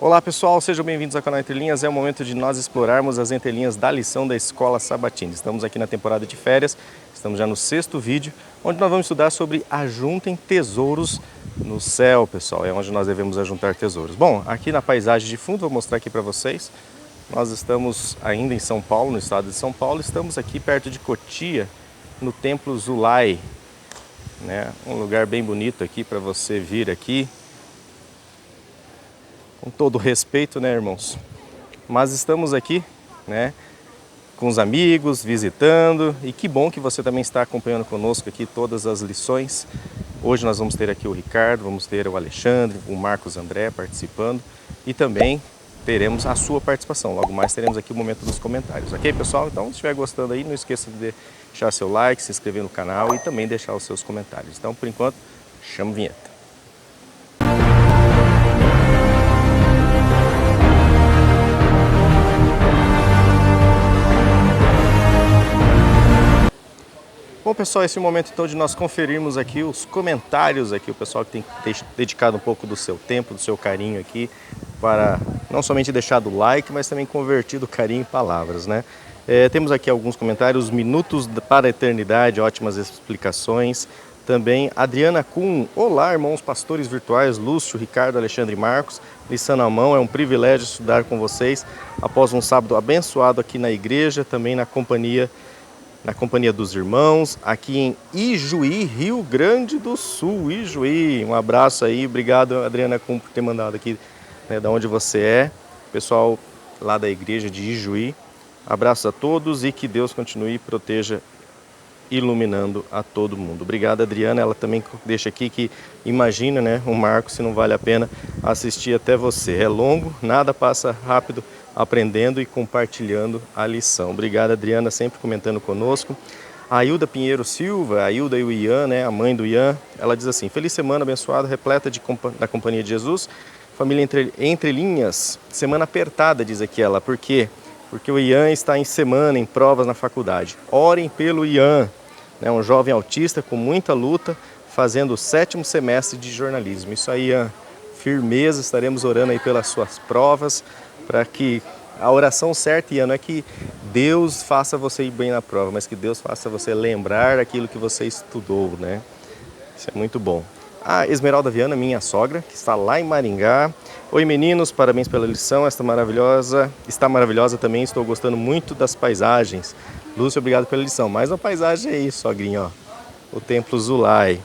Olá pessoal, sejam bem-vindos ao canal Entre Linhas. É o momento de nós explorarmos as entrelinhas da lição da Escola Sabatina. Estamos aqui na temporada de férias, estamos já no 6º vídeo, onde nós vamos estudar sobre ajuntem tesouros no céu, pessoal. É onde nós devemos ajuntar tesouros. Bom, aqui na paisagem de fundo, vou mostrar aqui para vocês. Nós estamos ainda em São Paulo, no estado de São Paulo. Estamos aqui perto de Cotia, no Templo Zulai, né? Um lugar bem bonito aqui para você vir aqui. Com todo respeito, né, irmãos? Mas estamos aqui, né, com os amigos, visitando, e que bom que você também está acompanhando conosco aqui todas as lições. Hoje nós vamos ter aqui o Ricardo, vamos ter o Alexandre, o Marcos André participando e também teremos a sua participação. Logo mais teremos aqui o momento dos comentários, ok, pessoal? Então, se estiver gostando aí, não esqueça de deixar seu like, se inscrever no canal e também deixar os seus comentários. Então, por enquanto, chama a vinheta. Bom pessoal, esse é o momento então de nós conferirmos aqui os comentários aqui, o pessoal que tem dedicado um pouco do seu tempo, do seu carinho aqui, para não somente deixar o like, mas também convertido o carinho em palavras, né? Temos aqui alguns comentários, minutos para a eternidade, ótimas explicações. Também Adriana Kuhn, olá irmãos pastores virtuais, Lúcio, Ricardo, Alexandre e Marcos, lição na mão, é um privilégio estudar com vocês após um sábado abençoado aqui na igreja, também na companhia dos irmãos, aqui em Ijuí, Rio Grande do Sul. Ijuí, um abraço aí, obrigado Adriana Kuhn por ter mandado aqui, né, da onde você é, pessoal lá da igreja de Ijuí. Abraço a todos e que Deus continue e proteja, iluminando a todo mundo. Obrigado Adriana, ela também deixa aqui que imagina, né, o Marcos, se não vale a pena assistir até você. É longo, nada passa rápido, aprendendo e compartilhando a lição. Obrigado, Adriana, sempre comentando conosco. A Ailda Pinheiro Silva, a Ailda e o Ian, né, a mãe do Ian, ela diz assim: feliz semana abençoada, repleta da companhia de Jesus, família entre linhas, semana apertada, diz aqui ela. Por quê? Porque o Ian está em semana, em provas na faculdade. Orem pelo Ian, né, um jovem autista com muita luta, fazendo o 7º semestre de jornalismo. Isso aí, Ian, firmeza, estaremos orando aí pelas suas provas, para que a oração certa, Ian, não é que Deus faça você ir bem na prova, mas que Deus faça você lembrar aquilo que você estudou, né? Isso é muito bom. A Esmeralda Viana, minha sogra, que está lá em Maringá. Oi meninos, parabéns pela lição, está maravilhosa também, estou gostando muito das paisagens. Lúcio, obrigado pela lição. Mais uma paisagem aí, sogrinha, ó. O Templo Zulai.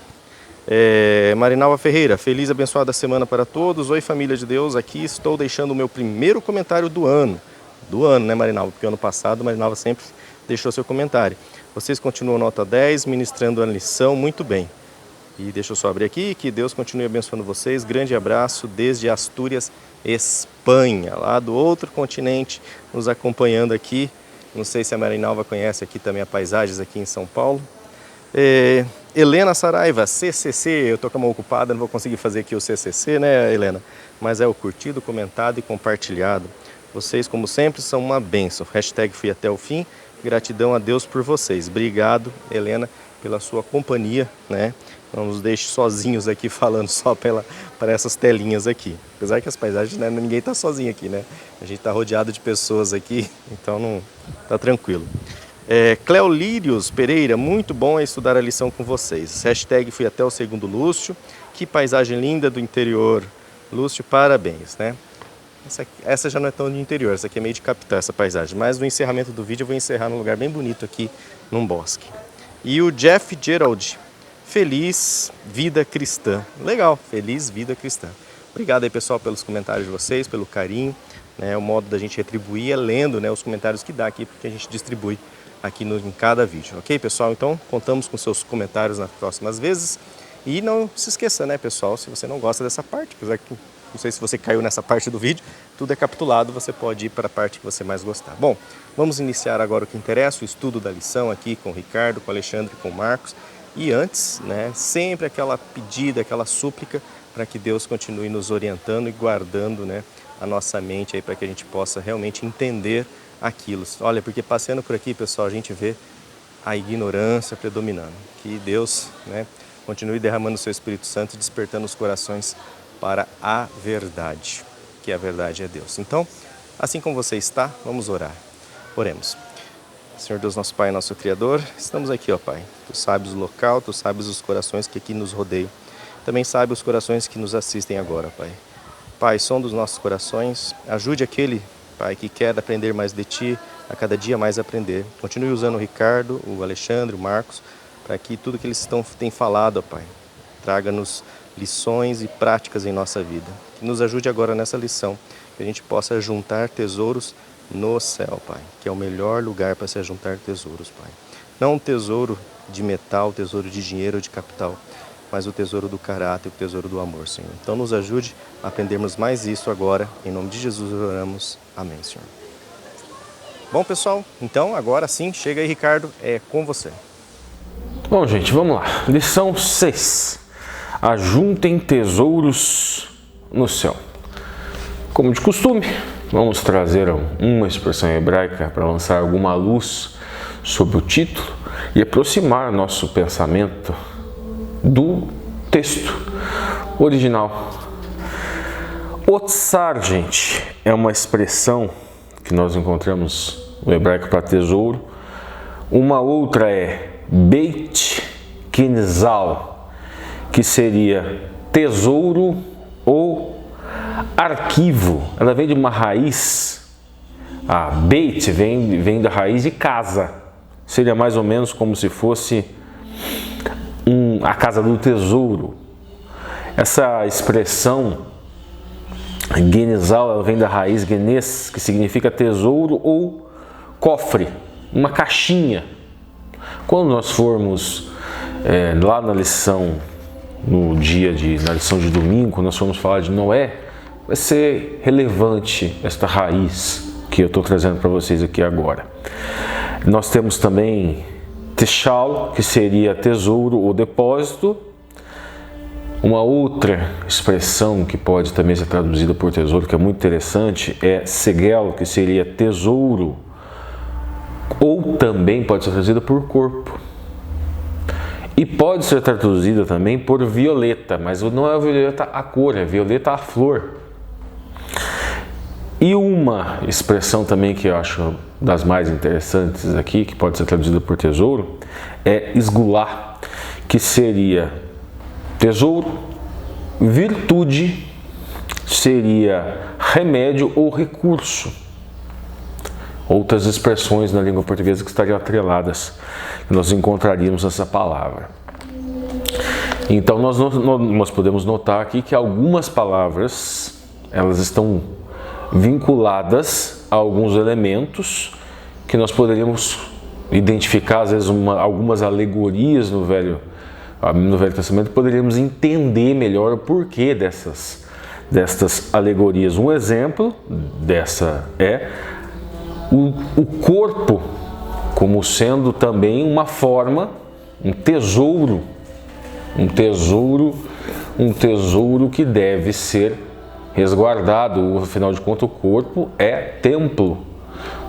Marinalva Ferreira, feliz e abençoada semana para todos. Oi família de Deus, aqui estou deixando o meu primeiro comentário do ano, né Marinalva? Porque ano passado Marinalva sempre deixou seu comentário. Vocês continuam nota 10, ministrando a lição muito bem. E deixa eu só abrir aqui, que Deus continue abençoando vocês. Grande abraço desde Astúrias, Espanha, lá do outro continente, nos acompanhando aqui. Não sei se a Marinalva conhece aqui também as paisagens aqui em São Paulo. Helena Saraiva, CCC, eu estou com a mão ocupada, não vou conseguir fazer aqui o CCC, né, Helena? Mas é o curtido, comentado e compartilhado. Vocês, como sempre, são uma bênção. Hashtag fui até o fim, gratidão a Deus por vocês. Obrigado, Helena, pela sua companhia, né? Não nos deixe sozinhos aqui falando só para essas telinhas aqui. Apesar que as paisagens, né, ninguém está sozinho aqui, né? A gente está rodeado de pessoas aqui, então não tá tranquilo. Cleolírios Pereira, muito bom estudar a lição com vocês. Hashtag fui até o 2º Lúcio. Que paisagem linda do interior. Lúcio, parabéns, né? Essa já não é tão de interior, essa aqui é meio de capital, essa paisagem. Mas no encerramento do vídeo eu vou encerrar num lugar bem bonito aqui, num bosque. E o Jeff Gerald, feliz vida cristã. Legal, feliz vida cristã. Obrigado aí, pessoal, pelos comentários de vocês, pelo carinho, né? O modo da gente retribuir é lendo, né, os comentários que dá aqui, porque a gente distribui aqui em cada vídeo, ok, pessoal? Então, contamos com seus comentários nas próximas vezes. E não se esqueça, né, pessoal, se você não gosta dessa parte, apesar que não sei se você caiu nessa parte do vídeo, tudo é capitulado, você pode ir para a parte que você mais gostar. Bom, vamos iniciar agora o que interessa, o estudo da lição aqui com o Ricardo, com o Alexandre, com o Marcos. E antes, né, sempre aquela pedida, aquela súplica para que Deus continue nos orientando e guardando, né, a nossa mente aí para que a gente possa realmente entender aquilo. Olha, porque passeando por aqui, pessoal, a gente vê a ignorância predominando. Que Deus, né, continue derramando o seu Espírito Santo e despertando os corações para a verdade. que a verdade é Deus. Então, assim como você está, vamos orar. Oremos. Senhor Deus, nosso Pai, nosso Criador, estamos aqui, ó Pai. Tu sabes o local, Tu sabes os corações que aqui nos rodeiam. Também sabe os corações que nos assistem agora, Pai. Pai, som dos nossos corações, ajude aquele, Pai, que quer aprender mais de Ti, a cada dia mais aprender. Continue usando o Ricardo, o Alexandre, o Marcos, para que tudo que eles têm falado, ó Pai, traga-nos lições e práticas em nossa vida. Que nos ajude agora nessa lição, que a gente possa juntar tesouros no céu, Pai, que é o melhor lugar para se juntar tesouros, Pai. Não um tesouro de metal, tesouro de dinheiro ou de capital, mas o tesouro do caráter, o tesouro do amor, Senhor. Então nos ajude a aprendermos mais isso agora. Em nome de Jesus oramos. Amém, Senhor. Bom, pessoal, então agora sim, chega aí, Ricardo, é com você. Bom, gente, vamos lá. Lição 6. Ajuntem tesouros no céu. Como de costume, vamos trazer uma expressão hebraica para lançar alguma luz sobre o título e aproximar nosso pensamento do texto original. Otsar, gente, é uma expressão que nós encontramos no hebraico para tesouro. Uma outra é Beit Kinzal, que seria tesouro ou arquivo. Ela vem de uma raiz. A Beit vem da raiz de casa. Seria mais ou menos como se fosse a casa do tesouro. Essa expressão Genizal, ela vem da raiz genes, que significa tesouro ou cofre, uma caixinha. Quando nós formos lá na lição, na lição de domingo, quando nós formos falar de Noé, vai ser relevante esta raiz que eu estou trazendo para vocês aqui agora. Nós temos também Techal, que seria tesouro ou depósito. Uma outra expressão que pode também ser traduzida por tesouro, que é muito interessante, é Segel, que seria tesouro, ou também pode ser traduzida por corpo. E pode ser traduzida também por violeta, mas não é a violeta a cor, é a violeta a flor. E uma expressão também que eu acho das mais interessantes aqui, que pode ser traduzida por tesouro, é esgulá, que seria tesouro, virtude, seria remédio ou recurso. Outras expressões na língua portuguesa que estariam atreladas, que nós encontraríamos nessa palavra. Então nós podemos notar aqui que algumas palavras, elas estão vinculadas a alguns elementos que nós poderíamos identificar, às vezes algumas alegorias no Velho Testamento, poderíamos entender melhor o porquê destas alegorias. Um exemplo dessa é o corpo como sendo também uma forma, um tesouro que deve ser resguardado. Afinal de contas, o corpo é templo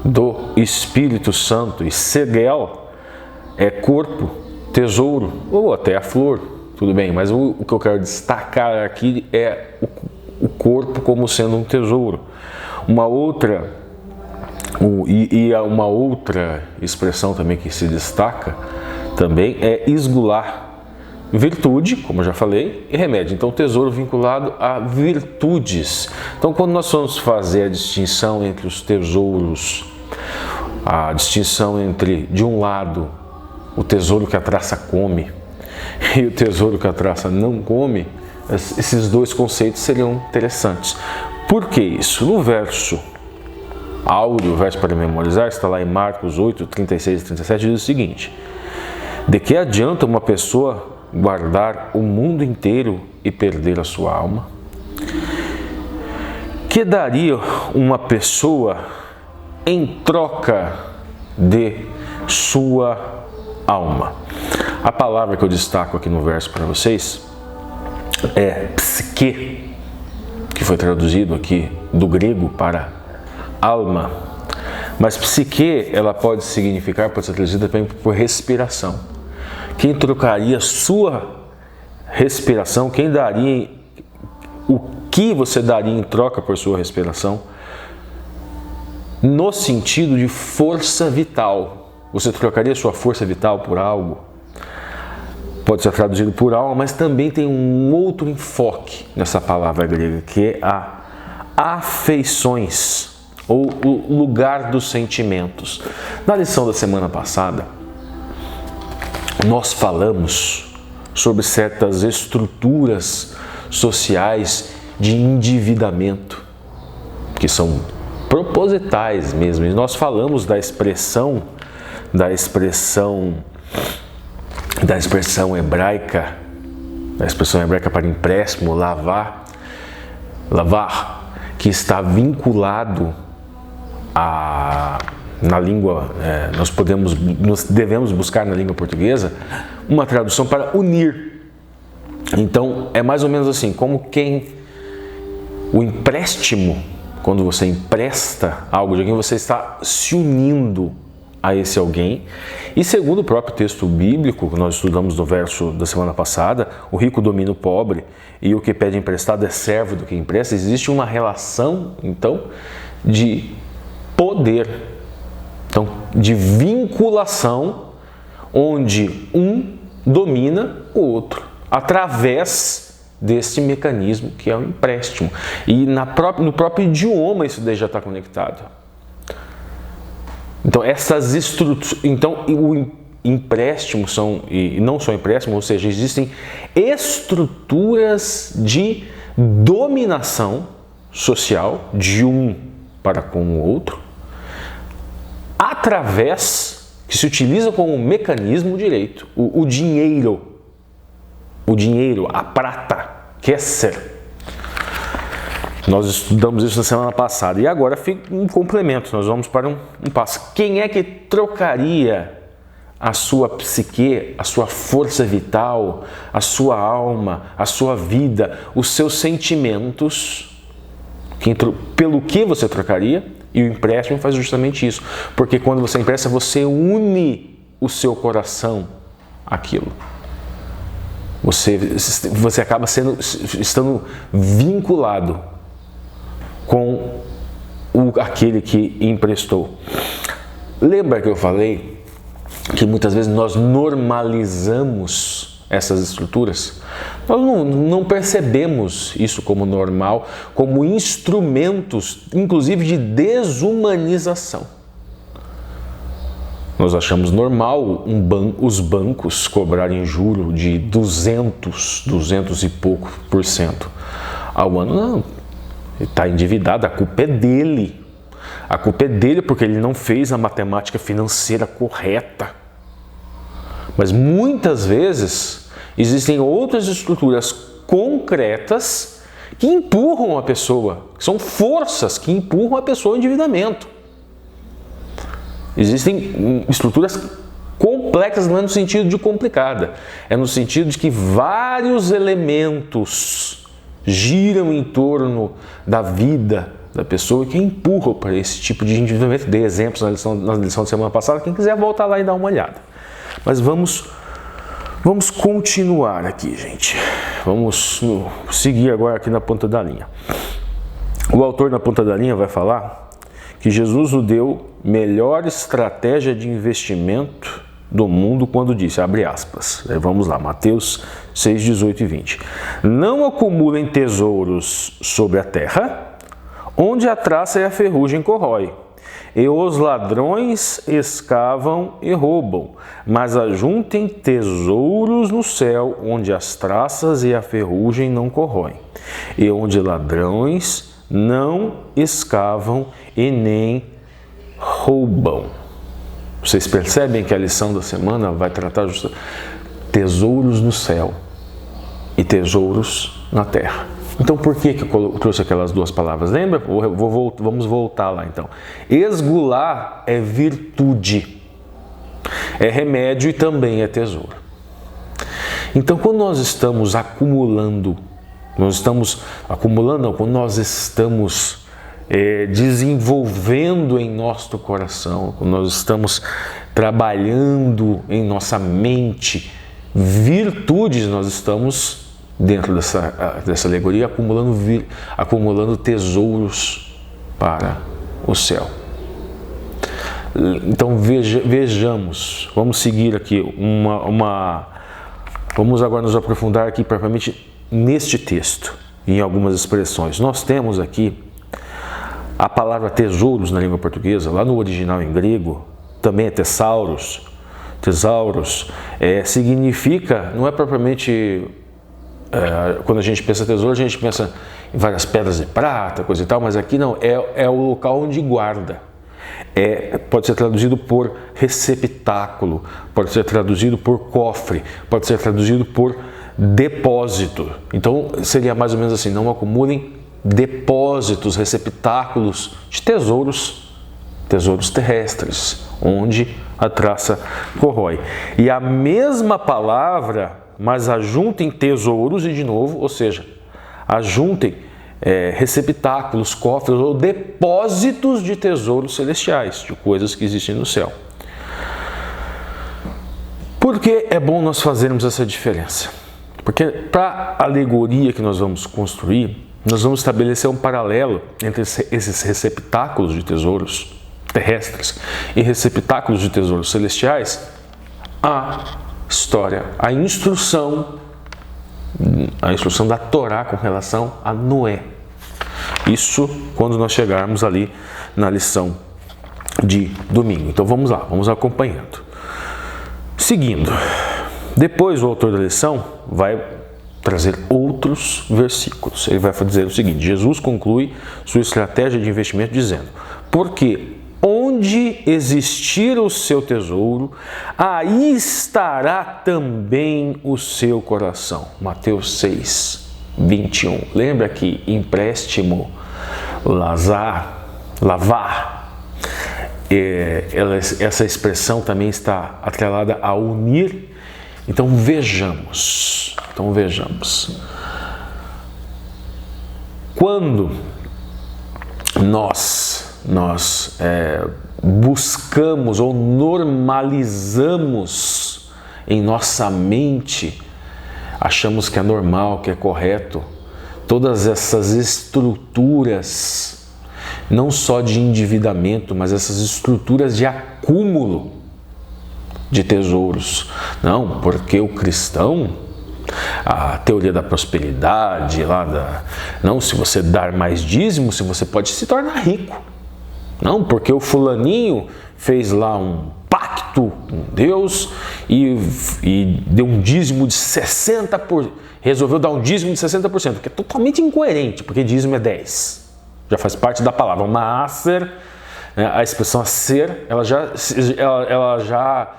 do Espírito Santo, e Segel é corpo, tesouro, ou até a flor, tudo bem, mas o que eu quero destacar aqui é o corpo como sendo um tesouro. Uma outra expressão também que se destaca também é esgular, virtude, como eu já falei, e remédio. Então, tesouro vinculado a virtudes. Então, quando nós vamos fazer a distinção entre os tesouros, a distinção entre, de um lado, o tesouro que a traça come e o tesouro que a traça não come, esses dois conceitos seriam interessantes. Por que isso? No verso áureo, o verso para memorizar, está lá em Marcos 8, 36 e 37, diz o seguinte: de que adianta uma pessoa guardar o mundo inteiro e perder a sua alma? Que daria uma pessoa em troca de sua alma? A palavra que eu destaco aqui no verso para vocês é psique, que foi traduzido aqui do grego para alma. Mas psique, ela pode ser traduzida também por respiração. Quem trocaria sua respiração, quem daria que você daria em troca por sua respiração? No sentido de força vital. Você trocaria sua força vital por algo? Pode ser traduzido por alma, mas também tem um outro enfoque nessa palavra grega, que é a afeições, ou o lugar dos sentimentos. Na lição da semana passada, nós falamos sobre certas estruturas sociais de endividamento, que são propositais mesmo. E nós falamos da expressão hebraica para empréstimo, lavar, que está vinculado na língua, nós devemos buscar na língua portuguesa uma tradução para unir. Então é mais ou menos assim, como o empréstimo, quando você empresta algo de alguém, você está se unindo a esse alguém. E segundo o próprio texto bíblico, que nós estudamos no verso da semana passada, o rico domina o pobre e o que pede emprestado é servo do que empresta. Existe uma relação, então, de poder, então, de vinculação, onde um domina o outro, através desse mecanismo que é o empréstimo. E no próprio idioma isso daí já está conectado. Então, essas estruturas, o empréstimo e não só empréstimo, ou seja, existem estruturas de dominação social de um para com o outro, que se utiliza como mecanismo direito, o dinheiro, a prata, Kesser. Nós estudamos isso na semana passada e agora fica um complemento, nós vamos para um passo. Quem é que trocaria a sua psique, a sua força vital, a sua alma, a sua vida, os seus sentimentos, pelo que você trocaria? E o empréstimo faz justamente isso, porque quando você empresta, você une o seu coração àquilo. Você acaba estando vinculado com aquele que emprestou. Lembra que eu falei que muitas vezes nós normalizamos essas estruturas? Nós não percebemos isso como normal, como instrumentos, inclusive de desumanização. Nós achamos normal os bancos cobrarem juro de 200 e pouco por cento ao ano. Não, ele está endividado, a culpa é dele. A culpa é dele porque ele não fez a matemática financeira correta. Mas muitas vezes existem outras estruturas concretas que empurram a pessoa, que são forças que empurram a pessoa ao endividamento. Existem estruturas complexas, não é no sentido de complicada, é no sentido de que vários elementos giram em torno da vida da pessoa que empurram para esse tipo de endividamento. Dei exemplos na lição de semana passada, quem quiser voltar lá e dar uma olhada. Mas vamos continuar aqui, gente. Vamos seguir agora aqui na ponta da linha. O autor na ponta da linha vai falar que Jesus nos deu melhor estratégia de investimento do mundo quando disse, abre aspas, vamos lá, Mateus 6, 18 e 20. Não acumulem tesouros sobre a terra, onde a traça e a ferrugem corrói, e os ladrões escavam e roubam, mas ajuntem tesouros no céu, onde as traças e a ferrugem não corroem, e onde ladrões não escavam e nem roubam. Vocês percebem que a lição da semana vai tratar de tesouros no céu e tesouros na terra. Então, por que eu trouxe aquelas duas palavras? Lembra? Vamos voltar lá então. Esgular é virtude, é remédio e também é tesouro. Então, quando nós estamos quando nós estamos desenvolvendo em nosso coração, quando nós estamos trabalhando em nossa mente virtudes, nós estamos dentro dessa alegoria, acumulando tesouros para o céu. Então vejamos, vamos seguir aqui vamos agora nos aprofundar aqui propriamente neste texto, em algumas expressões. Nós temos aqui a palavra tesouros na língua portuguesa, lá no original em grego, também é tesauros. Tesauros significa, não é propriamente, quando a gente pensa tesouro, a gente pensa em várias pedras de prata, coisa e tal, mas aqui não, é o local onde guarda. Pode ser traduzido por receptáculo, pode ser traduzido por cofre, pode ser traduzido por depósito. Então seria mais ou menos assim: não acumulem depósitos, receptáculos de tesouros terrestres, onde a traça corrói. E a mesma palavra, mas ajuntem tesouros e de novo, ou seja, ajuntem receptáculos, cofres ou depósitos de tesouros celestiais, de coisas que existem no céu. Por que é bom nós fazermos essa diferença? Porque para a alegoria que nós vamos construir, nós vamos estabelecer um paralelo entre esses receptáculos de tesouros terrestres e receptáculos de tesouros celestiais, a história, a instrução da Torá com relação a Noé. Isso quando nós chegarmos ali na lição de domingo. Então vamos lá, vamos acompanhando. Seguindo, depois o autor da lição vai trazer outros versículos. Ele vai dizer o seguinte: Jesus conclui sua estratégia de investimento dizendo: porque onde existir o seu tesouro, aí estará também o seu coração. Mateus 6, 21. Lembra que empréstimo, lavar, essa expressão também está atrelada a unir. Então vejamos. Quando nós buscamos ou normalizamos em nossa mente, achamos que é normal, que é correto, todas essas estruturas, não só de endividamento, mas essas estruturas de acúmulo de tesouros. Não, porque o cristão, a teoria da prosperidade, não, se você dar mais dízimo, você pode se tornar rico. Não, porque o fulaninho fez lá um pacto com Deus e deu um dízimo de 60%, resolveu dar um dízimo de 60%, que é totalmente incoerente, porque dízimo é 10%. Já faz parte da palavra. Uma aser, né, a expressão aser, ela já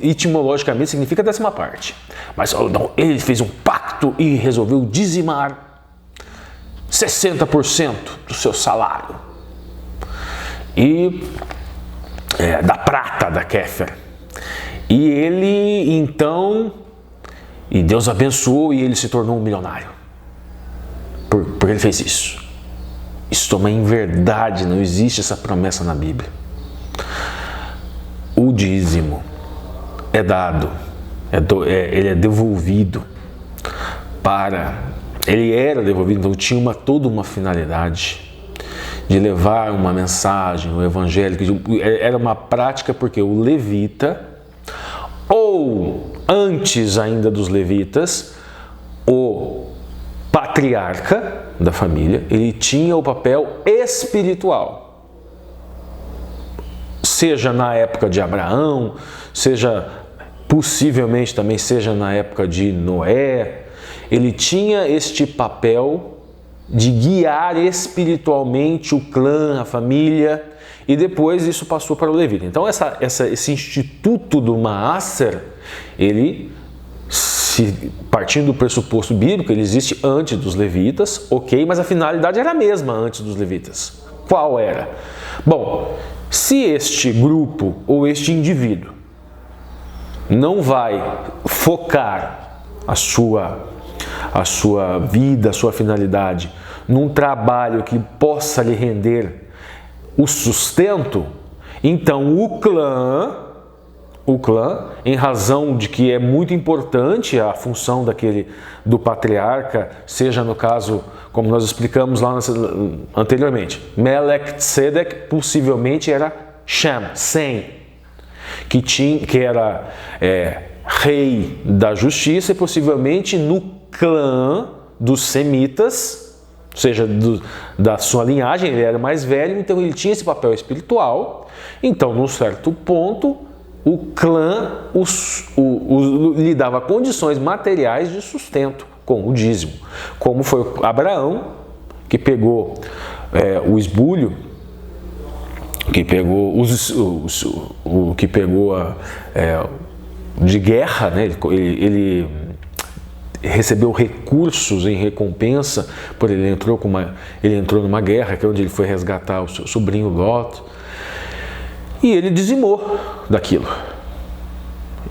etimologicamente significa 10ª. Mas não, ele fez um pacto e resolveu dizimar 60% do seu salário. E da prata da Kéfer. E ele então, e Deus abençoou e ele se tornou um milionário. Porque ele fez isso. Isso também é verdade, não existe essa promessa na Bíblia. O dízimo é dado, ele é devolvido ele era devolvido, então tinha toda uma finalidade de levar uma mensagem, o evangelho, era uma prática porque o levita, ou antes ainda dos levitas, o patriarca da família, ele tinha o papel espiritual. Seja na época de Abraão, seja possivelmente também seja na época de Noé, ele tinha este papel de guiar espiritualmente o clã, a família, e depois isso passou para o levita. Então esse instituto do Maaser, ele, partindo do pressuposto bíblico, ele existe antes dos levitas, ok, mas a finalidade era a mesma antes dos levitas. Qual era? Bom, se este grupo ou este indivíduo não vai focar a sua vida, a sua finalidade num trabalho que possa lhe render o sustento, então o clã o clã, em razão de que é muito importante a função do patriarca, seja no caso, como nós explicamos lá anteriormente, Melech-Tzedek possivelmente era Sem, que era rei da justiça, e possivelmente no clã dos semitas, ou seja, da sua linhagem, ele era mais velho, então ele tinha esse papel espiritual. Então, num certo ponto, o clã lhe dava condições materiais de sustento com o dízimo, como foi Abraão, que pegou o esbulho, que pegou de guerra, né? Ele recebeu recursos em recompensa, por ele entrou numa guerra, que é onde ele foi resgatar o seu sobrinho Lot, e ele dizimou daquilo.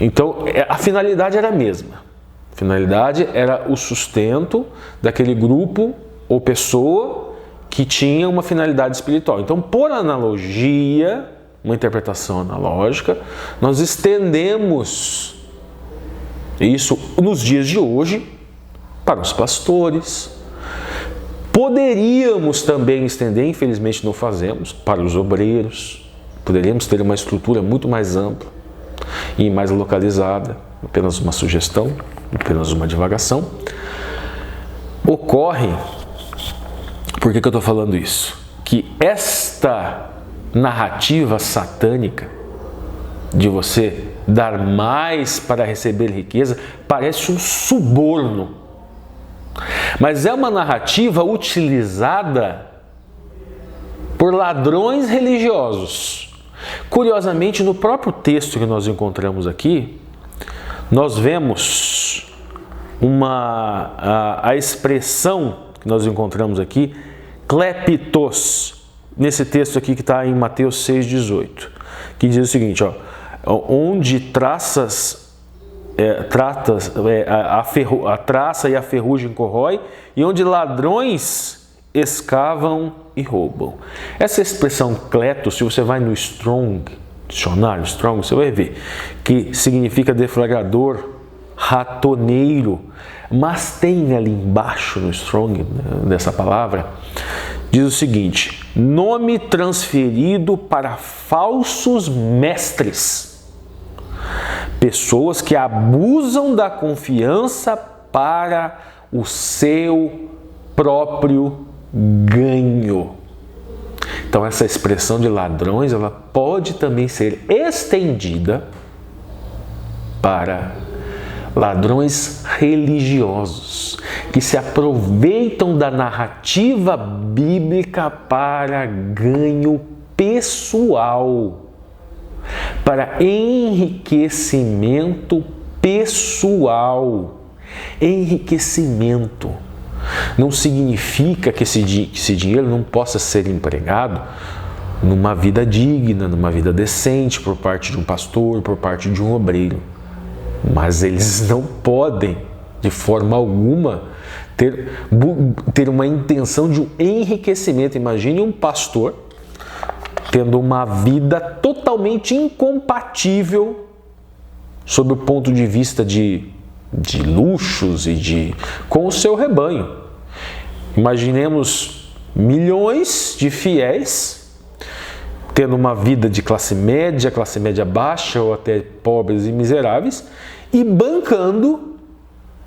Então a finalidade era a mesma. A finalidade era o sustento daquele grupo ou pessoa que tinha uma finalidade espiritual. Então, por analogia, uma interpretação analógica, nós estendemos isso nos dias de hoje para os pastores. Poderíamos também estender, infelizmente não fazemos, para os obreiros. Poderíamos ter uma estrutura muito mais ampla e mais localizada. Apenas uma sugestão, apenas uma divagação. Ocorre, por que eu estou falando isso? Que esta narrativa satânica de você dar mais para receber riqueza parece um suborno, mas é uma narrativa utilizada por ladrões religiosos. Curiosamente, no próprio texto que nós encontramos aqui, nós vemos a expressão que nós encontramos aqui, klepitos, nesse texto aqui que está em Mateus 6,18, que diz o seguinte, onde a traça e a ferrugem corrói, e onde ladrões escavam e roubam. Essa expressão kletos, se você vai no dicionário Strong, você vai ver que significa deflagrador, ratoneiro, mas tem ali embaixo no Strong, dessa palavra, diz o seguinte: nome transferido para falsos mestres, pessoas que abusam da confiança para o seu próprio ganho. Então essa expressão de ladrões, ela pode também ser estendida para ladrões religiosos que se aproveitam da narrativa bíblica para ganho pessoal, para enriquecimento pessoal. Enriquecimento não significa que esse dinheiro não possa ser empregado numa vida digna, numa vida decente, por parte de um pastor, por parte de um obreiro. Mas eles não podem, de forma alguma, ter uma intenção de um enriquecimento. Imagine um pastor tendo uma vida totalmente incompatível sob o ponto de vista de luxos e com o seu rebanho. Imaginemos milhões de fiéis tendo uma vida de classe média baixa ou até pobres e miseráveis, e bancando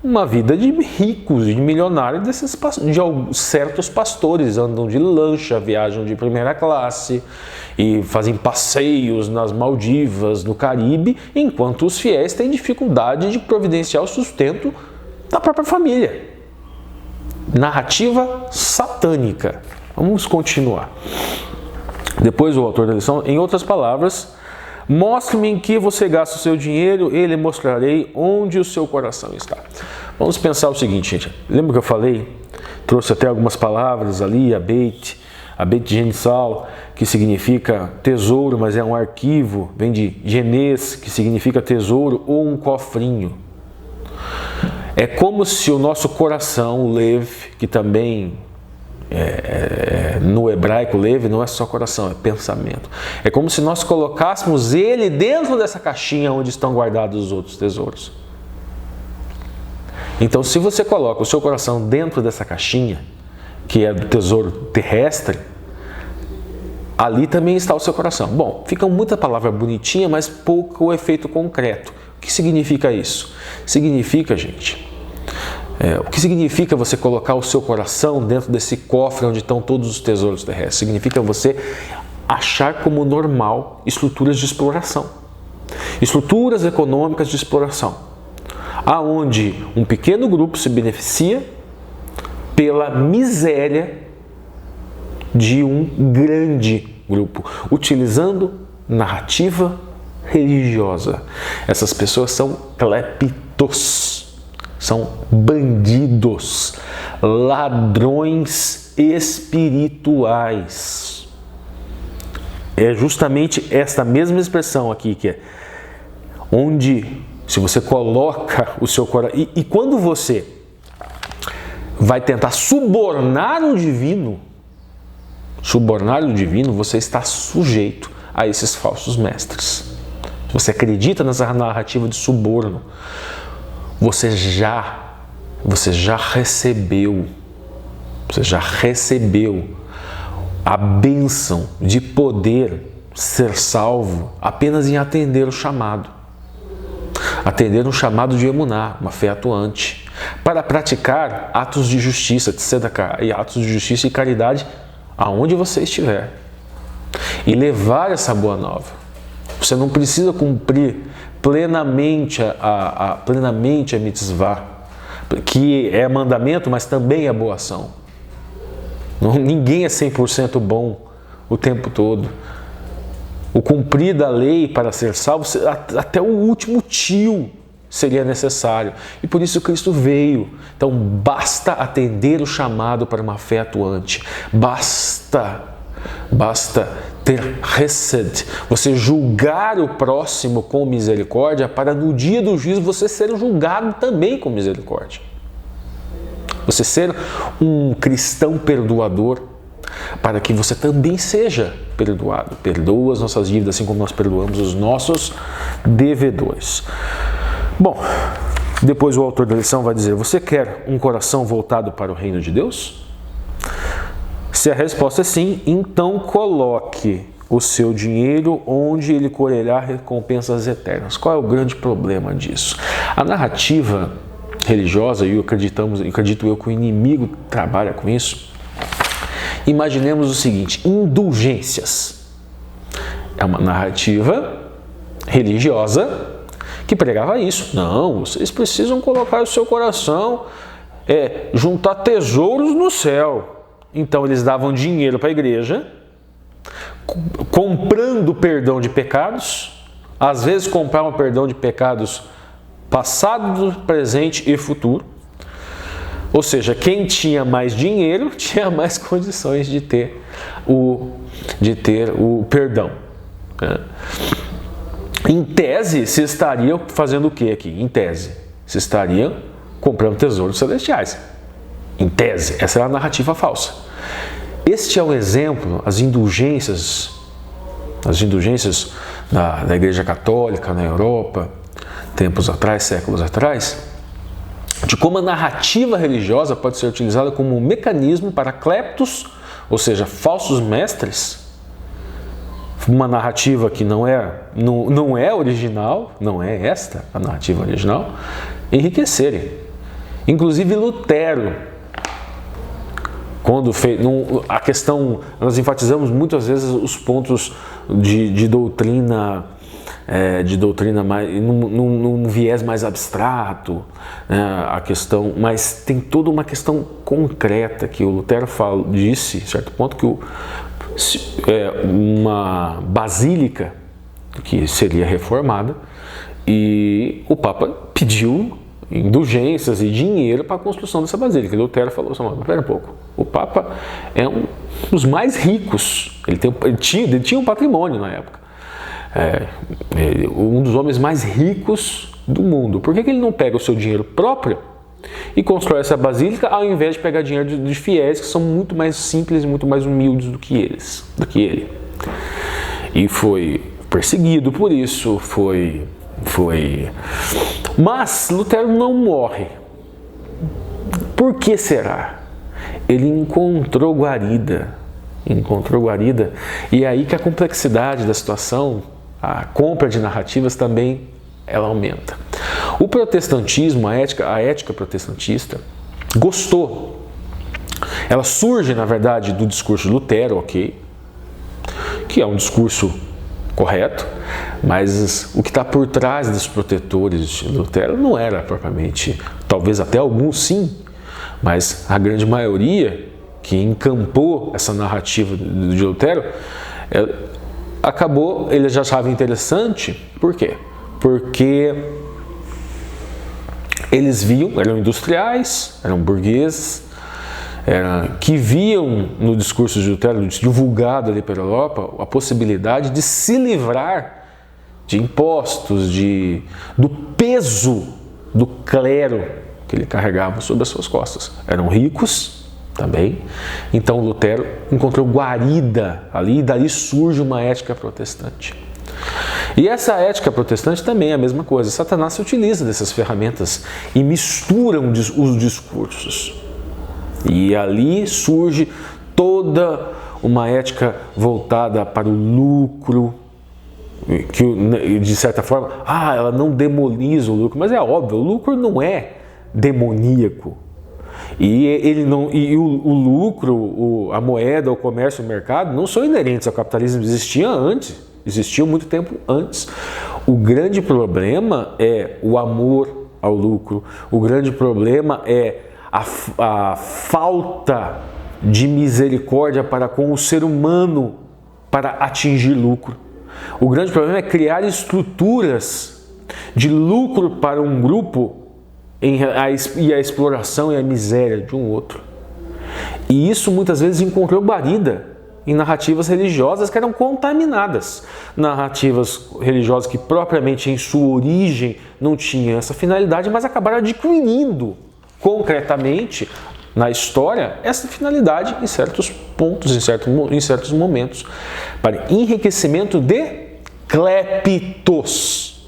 uma vida de ricos, de milionários, de certos pastores. Andam de lancha, viajam de primeira classe e fazem passeios nas Maldivas, no Caribe, enquanto os fiéis têm dificuldade de providenciar o sustento da própria família. Narrativa satânica. Vamos continuar. Depois o autor da lição, em outras palavras, mostre-me em que você gasta o seu dinheiro, e lhe mostrarei onde o seu coração está. Vamos pensar o seguinte, gente. Lembra que eu falei? Trouxe até algumas palavras ali, a Beit Gensal, que significa tesouro, mas é um arquivo, vem de Genes, que significa tesouro, ou um cofrinho. É como se o nosso coração, o Lev, que também no hebraico, leve não é só coração, é pensamento. É como se nós colocássemos ele dentro dessa caixinha onde estão guardados os outros tesouros. Então, se você coloca o seu coração dentro dessa caixinha, que é do tesouro terrestre, ali também está o seu coração. Bom, fica muita palavra bonitinha, mas pouco o efeito concreto. O que significa isso? Significa, gente, o que significa você colocar o seu coração dentro desse cofre onde estão todos os tesouros terrestres? Significa você achar como normal estruturas de exploração, estruturas econômicas de exploração, aonde um pequeno grupo se beneficia pela miséria de um grande grupo, utilizando narrativa religiosa. Essas pessoas são cleptos, são bandidos, ladrões espirituais. É justamente esta mesma expressão aqui que é onde, se você coloca o seu coração, e quando você vai tentar subornar o divino, você está sujeito a esses falsos mestres. Se você acredita nessa narrativa de suborno, você já recebeu a bênção de poder ser salvo apenas em atender o chamado. Atender um chamado de emuná, uma fé atuante, para praticar atos de justiça, tzedakah, e atos de justiça e caridade aonde você estiver, e levar essa boa nova. Você não precisa cumprir plenamente a mitzvah, que é mandamento, mas também é boa ação. Ninguém é 100% bom o tempo todo. O cumprir da lei para ser salvo, até o último tio seria necessário. E por isso Cristo veio. Então basta atender o chamado para uma fé atuante. Basta ter hesed, você julgar o próximo com misericórdia, para no dia do juízo você ser julgado também com misericórdia. Você ser um cristão perdoador, para que você também seja perdoado. Perdoa as nossas dívidas, assim como nós perdoamos os nossos devedores. Bom, depois o autor da lição vai dizer: você quer um coração voltado para o reino de Deus? Se a resposta é sim, então coloque o seu dinheiro onde ele colherá recompensas eternas. Qual é o grande problema disso? A narrativa religiosa, e acredito eu que o inimigo trabalha com isso. Imaginemos o seguinte: indulgências. É uma narrativa religiosa que pregava isso. Não, vocês precisam colocar o seu coração, juntar tesouros no céu. Então eles davam dinheiro para a igreja, comprando perdão de pecados. Às vezes compravam perdão de pecados passado, presente e futuro. Ou seja, quem tinha mais dinheiro tinha mais condições de ter o perdão. Em tese, se estariam fazendo o que aqui? Em tese, se estariam comprando tesouros celestiais. Em tese, essa é a narrativa falsa. Este é um exemplo, as indulgências da Igreja Católica na Europa, tempos atrás, séculos atrás, de como a narrativa religiosa pode ser utilizada como um mecanismo para cleptos, ou seja, falsos mestres, uma narrativa que não é original, não é esta a narrativa original, enriquecerem. Inclusive Lutero, quando fez a questão, nós enfatizamos muitas vezes os pontos de doutrina mais num viés mais abstrato, a questão, mas tem toda uma questão concreta que o Lutero disse, a certo ponto, que uma basílica que seria reformada, e o Papa pediu indulgências e dinheiro para a construção dessa basílica. E Lutero falou assim: espera um pouco, o Papa é um dos mais ricos, ele tinha um patrimônio na época, um dos homens mais ricos do mundo. Por que ele não pega o seu dinheiro próprio e constrói essa basílica ao invés de pegar dinheiro de fiéis que são muito mais simples e muito mais humildes do que ele. E foi perseguido por isso, Mas Lutero não morre. Por que será? Ele encontrou guarida, e é aí que a complexidade da situação, a compra de narrativas também, ela aumenta. O protestantismo, a ética protestantista, gostou. Ela surge, na verdade, do discurso de Lutero, ok? Que é um discurso correto, mas o que está por trás dos protetores de Lutero não era propriamente, talvez até alguns sim, mas a grande maioria que encampou essa narrativa de Lutero, ele já achava interessante. Por quê? Porque eles viam, eram industriais, eram burgueses, que viam no discurso de Lutero, divulgado ali pela Europa, a possibilidade de se livrar de impostos, do peso do clero que ele carregava sobre as suas costas. Eram ricos também, então Lutero encontrou guarida ali, e dali surge uma ética protestante. E essa ética protestante também é a mesma coisa. Satanás se utiliza dessas ferramentas e mistura os discursos. E ali surge toda uma ética voltada para o lucro, que de certa forma, ela não demoniza o lucro, mas é óbvio, o lucro não é demoníaco. O lucro, a moeda, o comércio, o mercado não são inerentes ao capitalismo, existiam muito tempo antes. O grande problema é o amor ao lucro, o grande problema é a falta de misericórdia para com o ser humano para atingir lucro. O grande problema é criar estruturas de lucro para um grupo e a exploração e a miséria de um outro. E isso muitas vezes encontrou guarida em narrativas religiosas que eram contaminadas. Narrativas religiosas que propriamente em sua origem não tinham essa finalidade, mas acabaram adquirindo concretamente na história essa finalidade em certos pontos, em certos momentos, para enriquecimento de cleptos,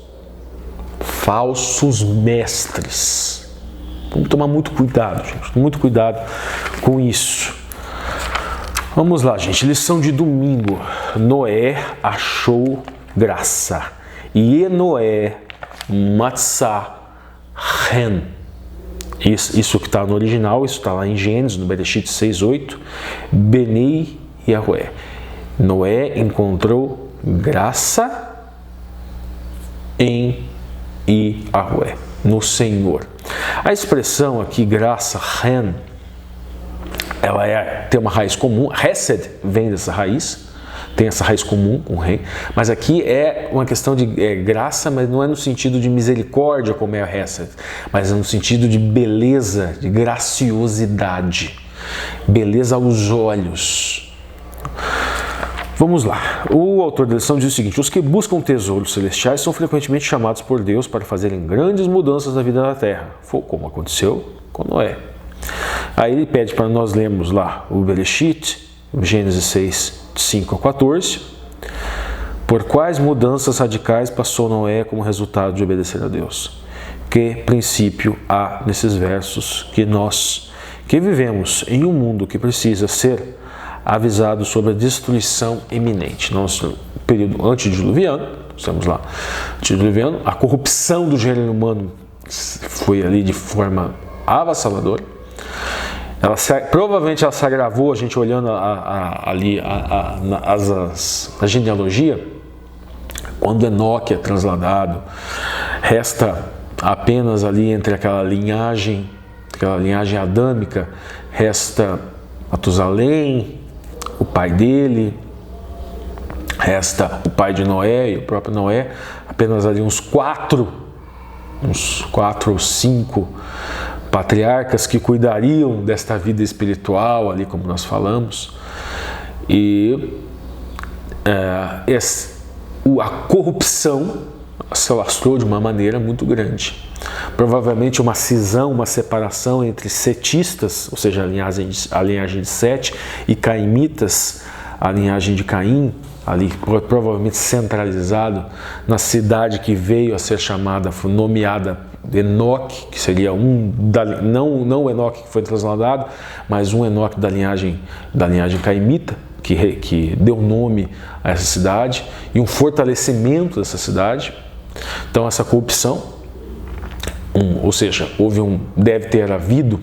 falsos mestres. Vamos tomar muito cuidado, gente, muito cuidado com isso. Vamos lá, gente, lição de domingo. Noé achou graça. E Noé matzah chen. Isso que está no original, isso está lá em Gênesis, no Bereshit 6:8. Benei Yahué. Noé encontrou graça em Yahué, no Senhor. A expressão aqui, graça, chen, ela tem uma raiz comum. Hesed vem dessa raiz, tem essa raiz comum com rei, mas aqui é uma questão de graça, mas não é no sentido de misericórdia como é a Hesed, mas é no sentido de beleza, de graciosidade, beleza aos olhos. Vamos lá. O autor da lição diz o seguinte: os que buscam tesouros celestiais são frequentemente chamados por Deus para fazerem grandes mudanças na vida da terra. Foi como aconteceu com Noé. Aí ele pede para nós lermos lá o Bereshit, Gênesis 6, 5 a 14. Por quais mudanças radicais passou Noé como resultado de obedecer a Deus? Que princípio há nesses versos que nós, que vivemos em um mundo que precisa ser avisado sobre a destruição iminente. Nosso período antediluviano, estamos lá, antediluviano, a corrupção do gênero humano foi ali de forma avassaladora. Provavelmente ela se agravou, a gente olhando ali a genealogia, quando Enoque é transladado, resta apenas ali entre aquela linhagem adâmica, resta Matusalém, o pai dele, resta o pai de Noé e o próprio Noé, apenas ali uns 4 ou 5 patriarcas que cuidariam desta vida espiritual ali, como nós falamos. E a corrupção se alastrou de uma maneira muito grande. provavelmente uma cisão, uma separação entre setistas, ou seja, a linhagem de Sete, e caimitas, a linhagem de Caim, ali provavelmente centralizado na cidade que veio a ser chamada, nomeada Enoque, que seria não o Enoque que foi trasladado, mas um Enoque da linhagem caimita, que deu nome a essa cidade, e um fortalecimento dessa cidade. Então essa corrupção, ou seja, deve ter havido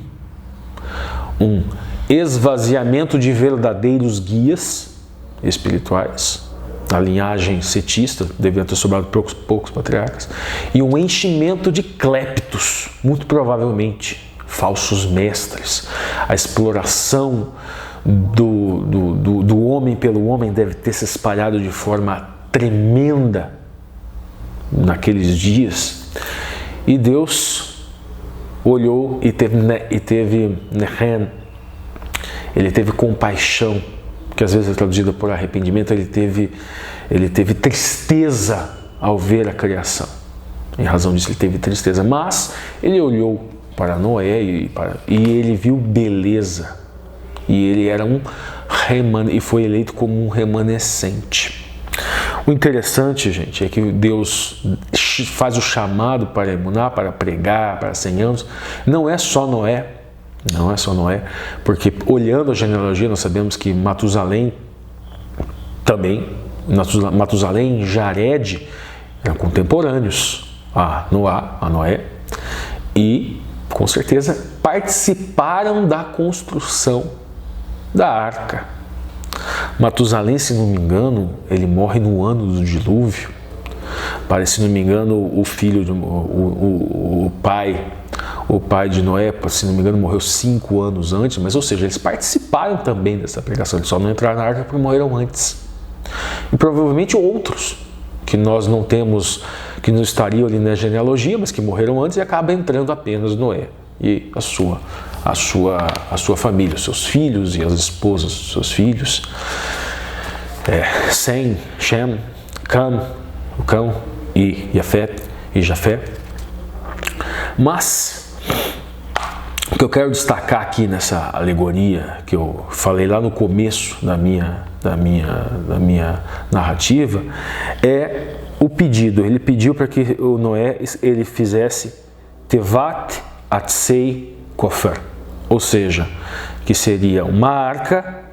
um esvaziamento de verdadeiros guias espirituais. A linhagem setista devia ter sobrado poucos patriarcas, e um enchimento de cleptos, muito provavelmente falsos mestres. A exploração do homem pelo homem deve ter se espalhado de forma tremenda naqueles dias, e Deus olhou e teve Nehen, ele teve compaixão, que às vezes é traduzida por arrependimento. Ele teve tristeza ao ver a criação. Em razão disso ele teve tristeza, mas ele olhou para Noé e ele viu beleza, e ele era e foi eleito como um remanescente. O interessante, gente, é que Deus faz o chamado para emunar, para pregar, para 100 anos. Não é só Noé, porque olhando a genealogia nós sabemos que Matusalém e Jared eram contemporâneos a Noé, e com certeza participaram da construção da arca. Matusalém, se não me engano, ele morre no ano do dilúvio. Se não me engano, o filho, o pai de Noé, se não me engano, morreu 5 anos antes, mas, ou seja, eles participaram também dessa pregação, eles só não entraram na arca porque morreram antes. E provavelmente outros, que nós não temos, que não estariam ali na genealogia, mas que morreram antes, e acaba entrando apenas Noé e a sua família, os seus filhos e as esposas dos seus filhos, Sem, Shem, o Cão e Jafé. Mas o que eu quero destacar aqui nessa alegoria que eu falei lá no começo da minha narrativa é o pedido. Ele pediu para que o Noé ele fizesse Tevat Atsei Kofer, ou seja, que seria uma arca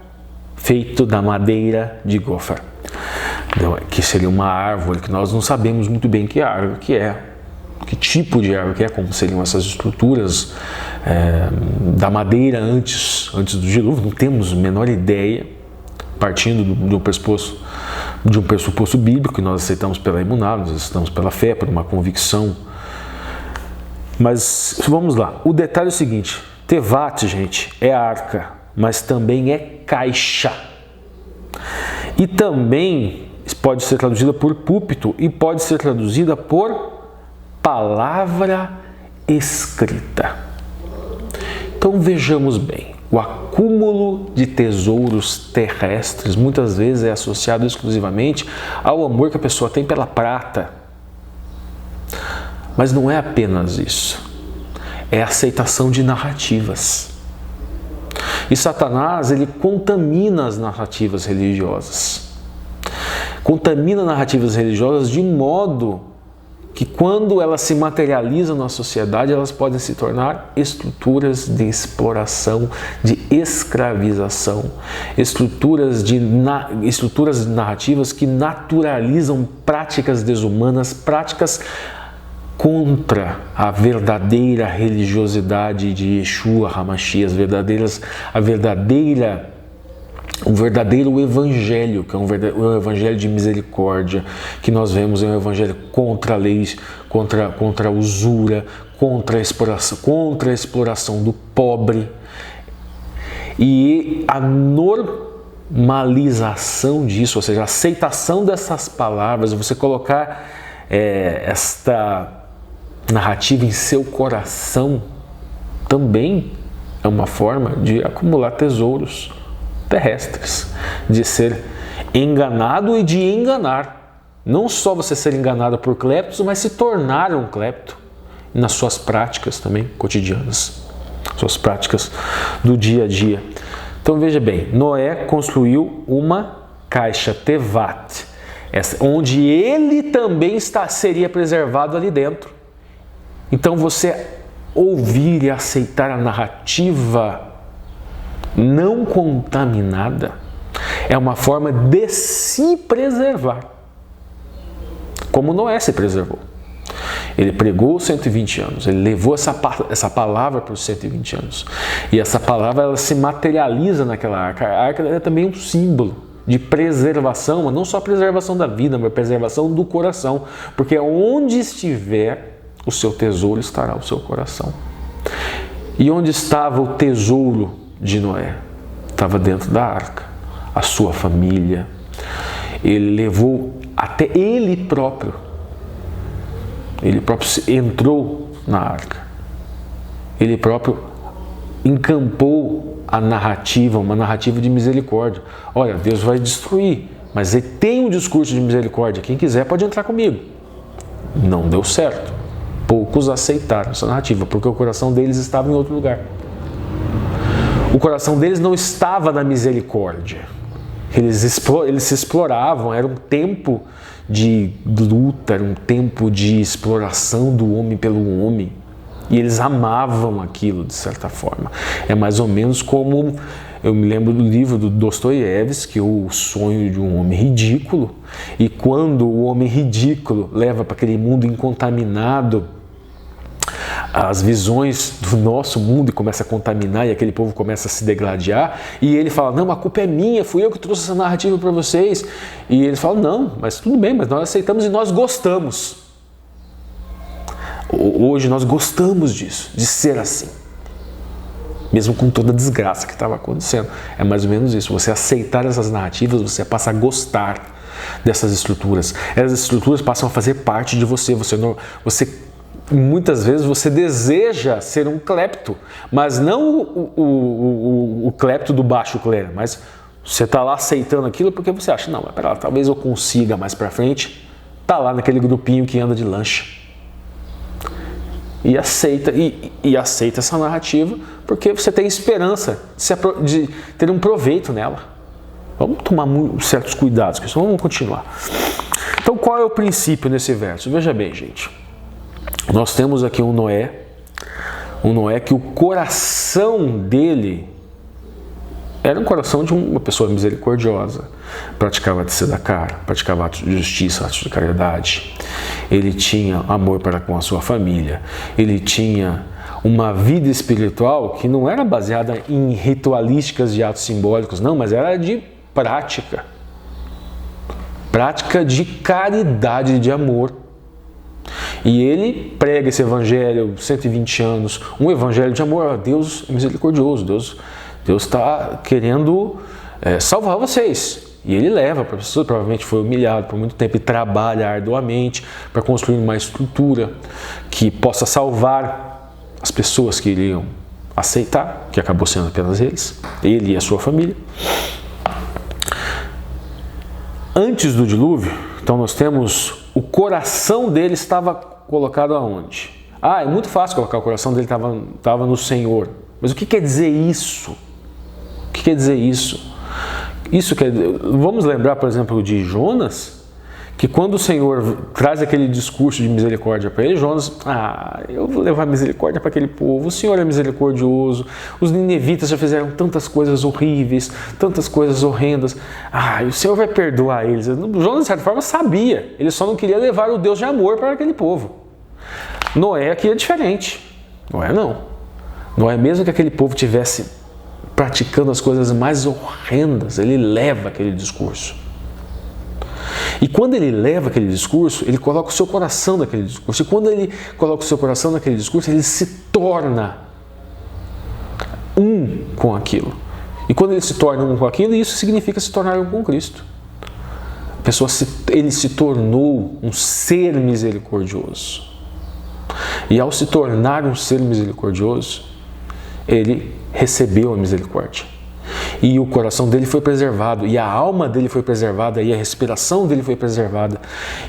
feita da madeira de Gofer, que seria uma árvore que nós não sabemos muito bem que árvore que é, que tipo de árvore que é, como seriam essas estruturas da madeira antes do dilúvio. Não temos a menor ideia, partindo de um pressuposto bíblico, que nós aceitamos pela emuná, nós aceitamos pela fé, por uma convicção. Mas vamos lá, o detalhe é o seguinte: Tevat, gente, é arca, mas também é caixa. E também pode ser traduzida por púlpito e pode ser traduzida por palavra escrita. Então vejamos bem, o acúmulo de tesouros terrestres muitas vezes é associado exclusivamente ao amor que a pessoa tem pela prata. Mas não é apenas isso, é a aceitação de narrativas. E Satanás, ele contamina as narrativas religiosas. Contamina narrativas religiosas de modo que, quando elas se materializam na sociedade, elas podem se tornar estruturas de exploração, de escravização, estruturas narrativas que naturalizam práticas desumanas, práticas contra a verdadeira religiosidade de Yeshua HaMashiach, o verdadeiro evangelho, que é um evangelho de misericórdia, que nós vemos é um evangelho contra a lei, contra a usura, contra a exploração do pobre. E a normalização disso, ou seja, a aceitação dessas palavras, você colocar esta narrativa em seu coração, também é uma forma de acumular tesouros terrestres, de ser enganado e de enganar. Não só você ser enganado por cleptos, mas se tornar um clepto nas suas práticas também cotidianas, suas práticas do dia a dia. Então veja bem, Noé construiu uma caixa Tevat, onde ele também seria preservado ali dentro. Então você ouvir e aceitar a narrativa não contaminada é uma forma de se preservar, como Noé se preservou. Ele pregou 120 anos, ele levou essa palavra por 120 anos. E essa palavra ela se materializa naquela arca. A arca é também um símbolo de preservação, mas não só preservação da vida, mas preservação do coração. Porque onde estiver o seu tesouro, estará o seu coração. E onde estava o tesouro de Noé? Estava dentro da arca. A sua família. Ele levou até ele próprio entrou na arca. Ele próprio encampou a narrativa, uma narrativa de misericórdia. Olha, Deus vai destruir, mas ele tem um discurso de misericórdia. Quem quiser pode entrar comigo. Não deu certo. Poucos aceitaram essa narrativa, porque o coração deles estava em outro lugar. O coração deles não estava na misericórdia. Eles se exploravam, era um tempo de luta, era um tempo de exploração do homem pelo homem. E eles amavam aquilo, de certa forma. É mais ou menos como, eu me lembro do livro do Dostoiévski, O Sonho de um Homem Ridículo. E quando o homem ridículo leva para aquele mundo incontaminado as visões do nosso mundo e começa a contaminar e aquele povo começa a se degladiar e ele fala, não, a culpa é minha, fui eu que trouxe essa narrativa para vocês. E eles falam, não, mas tudo bem, mas nós aceitamos e nós gostamos. Hoje nós gostamos disso, de ser assim. Mesmo com toda a desgraça que estava acontecendo. É mais ou menos isso, você aceitar essas narrativas, você passa a gostar dessas estruturas. Essas estruturas passam a fazer parte de você, muitas vezes você deseja ser um clepto, mas não o clepto do baixo clero, mas você está lá aceitando aquilo porque você acha, não, mas pera lá, talvez eu consiga mais para frente, tá lá naquele grupinho que anda de lancha. E aceita essa narrativa porque você tem esperança de ter um proveito nela. Vamos tomar certos cuidados com isso, vamos continuar. Então qual é o princípio nesse verso? Veja bem, gente. Nós temos aqui um Noé que o coração dele era um coração de uma pessoa misericordiosa, praticava tzedakah, praticava atos de justiça, atos de caridade, ele tinha amor para com a sua família, ele tinha uma vida espiritual que não era baseada em ritualísticas de atos simbólicos, não, mas era de prática de caridade, de amor. E ele prega esse evangelho 120 anos, um evangelho de amor. Deus é misericordioso, Deus está querendo salvar vocês. E ele leva para pessoas, provavelmente foi humilhado por muito tempo e trabalha arduamente para construir uma estrutura que possa salvar as pessoas que iriam aceitar, que acabou sendo apenas ele e a sua família. Antes do dilúvio, então nós temos o coração dele estava colocado aonde? É muito fácil colocar o coração dele estava no Senhor. Mas o que quer dizer isso? O que quer dizer isso? Vamos lembrar, por exemplo, de Jonas, que quando o Senhor traz aquele discurso de misericórdia para ele, Jonas, eu vou levar misericórdia para aquele povo, o Senhor é misericordioso, os ninevitas já fizeram tantas coisas horríveis, tantas coisas horrendas, o Senhor vai perdoar eles. Jonas, de certa forma, sabia, ele só não queria levar o Deus de amor para aquele povo. Noé aqui é diferente, Noé não. Noé, mesmo que aquele povo tivesse praticando as coisas mais horrendas, ele leva aquele discurso. E quando ele leva aquele discurso, ele coloca o seu coração naquele discurso. E quando ele coloca o seu coração naquele discurso, ele se torna um com aquilo. E quando ele se torna um com aquilo, isso significa se tornar um com Cristo. Ele se tornou um ser misericordioso. E ao se tornar um ser misericordioso, ele recebeu a misericórdia. E o coração dele foi preservado, e a alma dele foi preservada, e a respiração dele foi preservada,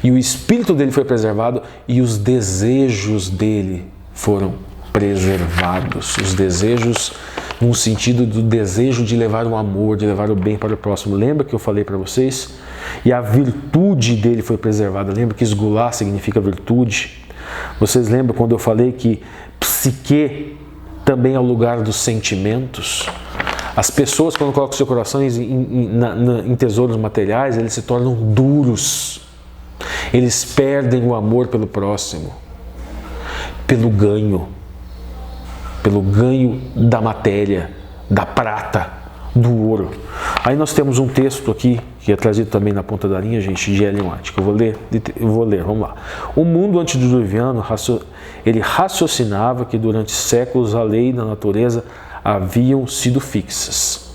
e o espírito dele foi preservado, e os desejos dele foram preservados. Os desejos, no sentido do desejo de levar o amor, de levar o bem para o próximo. Lembra que eu falei para vocês? E a virtude dele foi preservada. Lembra que esgular significa virtude? Vocês lembram quando eu falei que psique também é o lugar dos sentimentos? As pessoas, quando colocam seu coração em tesouros materiais, eles se tornam duros. Eles perdem o amor pelo próximo, pelo ganho da matéria, da prata, do ouro. Aí nós temos um texto aqui, que é trazido também na ponta da linha, gente, de Ellen White, que eu vou ler, vamos lá. O mundo antediluviano, ele raciocinava que durante séculos a lei da natureza haviam sido fixas.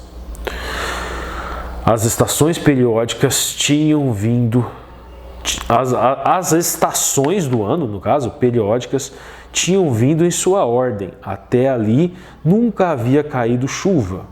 As estações periódicas tinham vindo, as estações do ano, no caso, periódicas, tinham vindo em sua ordem. Até ali nunca havia caído chuva.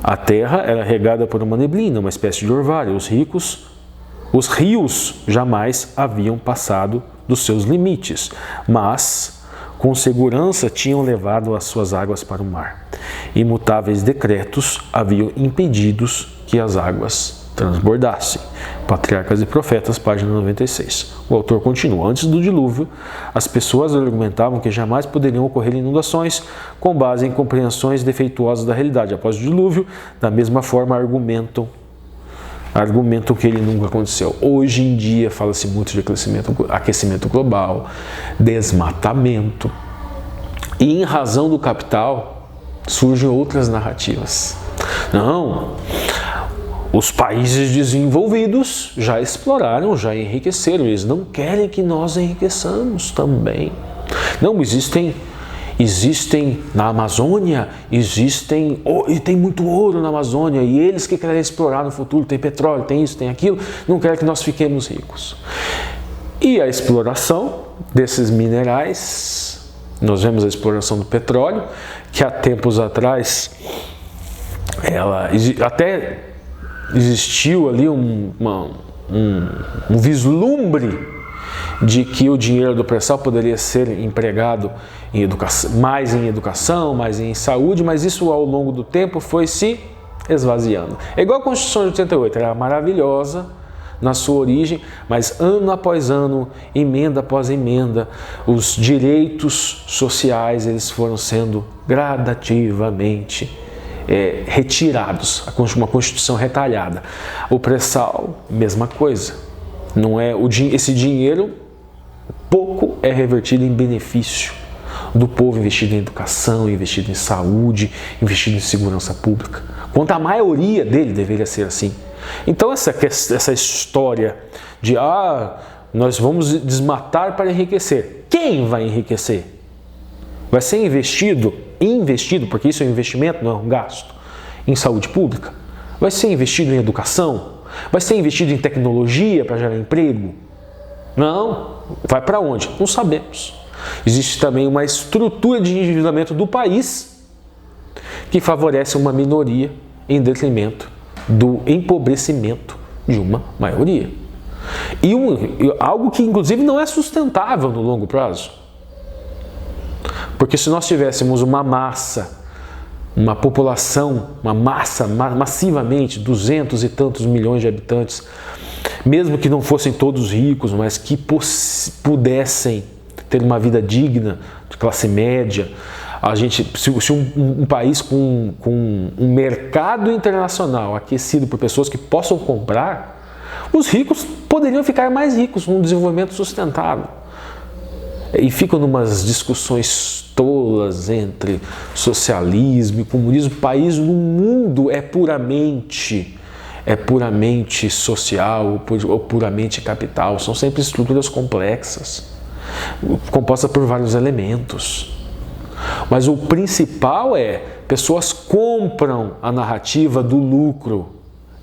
A terra era regada por uma neblina, uma espécie de orvalho. Os rios jamais haviam passado dos seus limites, mas com segurança tinham levado as suas águas para o mar. Imutáveis decretos haviam impedido que as águas transbordassem. Patriarcas e Profetas, página 96. O autor continua. Antes do dilúvio, as pessoas argumentavam que jamais poderiam ocorrer inundações com base em compreensões defeituosas da realidade. Após o dilúvio, da mesma forma, argumentam que ele nunca aconteceu. Hoje em dia fala-se muito de aquecimento global, desmatamento. E em razão do capital, surgem outras narrativas. Não, os países desenvolvidos já exploraram, já enriqueceram. Eles não querem que nós enriqueçamos também. Não, existem na Amazônia, e tem muito ouro na Amazônia, e eles que querem explorar no futuro, tem petróleo, tem isso, tem aquilo, não querem que nós fiquemos ricos. E a exploração desses minerais, nós vemos a exploração do petróleo, que há tempos atrás, ela até existiu ali um vislumbre de que o dinheiro do pré-sal poderia ser empregado em educação, mais em saúde, mas isso ao longo do tempo foi se esvaziando. É igual a Constituição de 88, era maravilhosa na sua origem, mas ano após ano, emenda após emenda, os direitos sociais eles foram sendo gradativamente retirados, uma Constituição retalhada. O pré-sal, mesma coisa. Não é esse dinheiro pouco é revertido em benefício do povo, investido em educação, investido em saúde, investido em segurança pública, quanto a maioria dele deveria ser assim. Então essa história de nós vamos desmatar para enriquecer. Quem vai enriquecer? Vai ser investido, porque isso é um investimento, não é um gasto, em saúde pública? Vai ser investido em educação? Vai ser investido em tecnologia para gerar emprego? Não. Vai para onde? Não sabemos. Existe também uma estrutura de endividamento do país que favorece uma minoria em detrimento do empobrecimento de uma maioria. E algo que inclusive não é sustentável no longo prazo. Porque se nós tivéssemos uma população, massivamente, 200 e tantos milhões de habitantes, mesmo que não fossem todos ricos, mas que pudessem ter uma vida digna, de classe média, se um país com um mercado internacional aquecido por pessoas que possam comprar, os ricos poderiam ficar mais ricos, num desenvolvimento sustentável. E ficam numas discussões tolas entre socialismo e comunismo. O país no mundo é puramente social ou puramente capital. São sempre estruturas complexas, compostas por vários elementos. Mas o principal pessoas compram a narrativa do lucro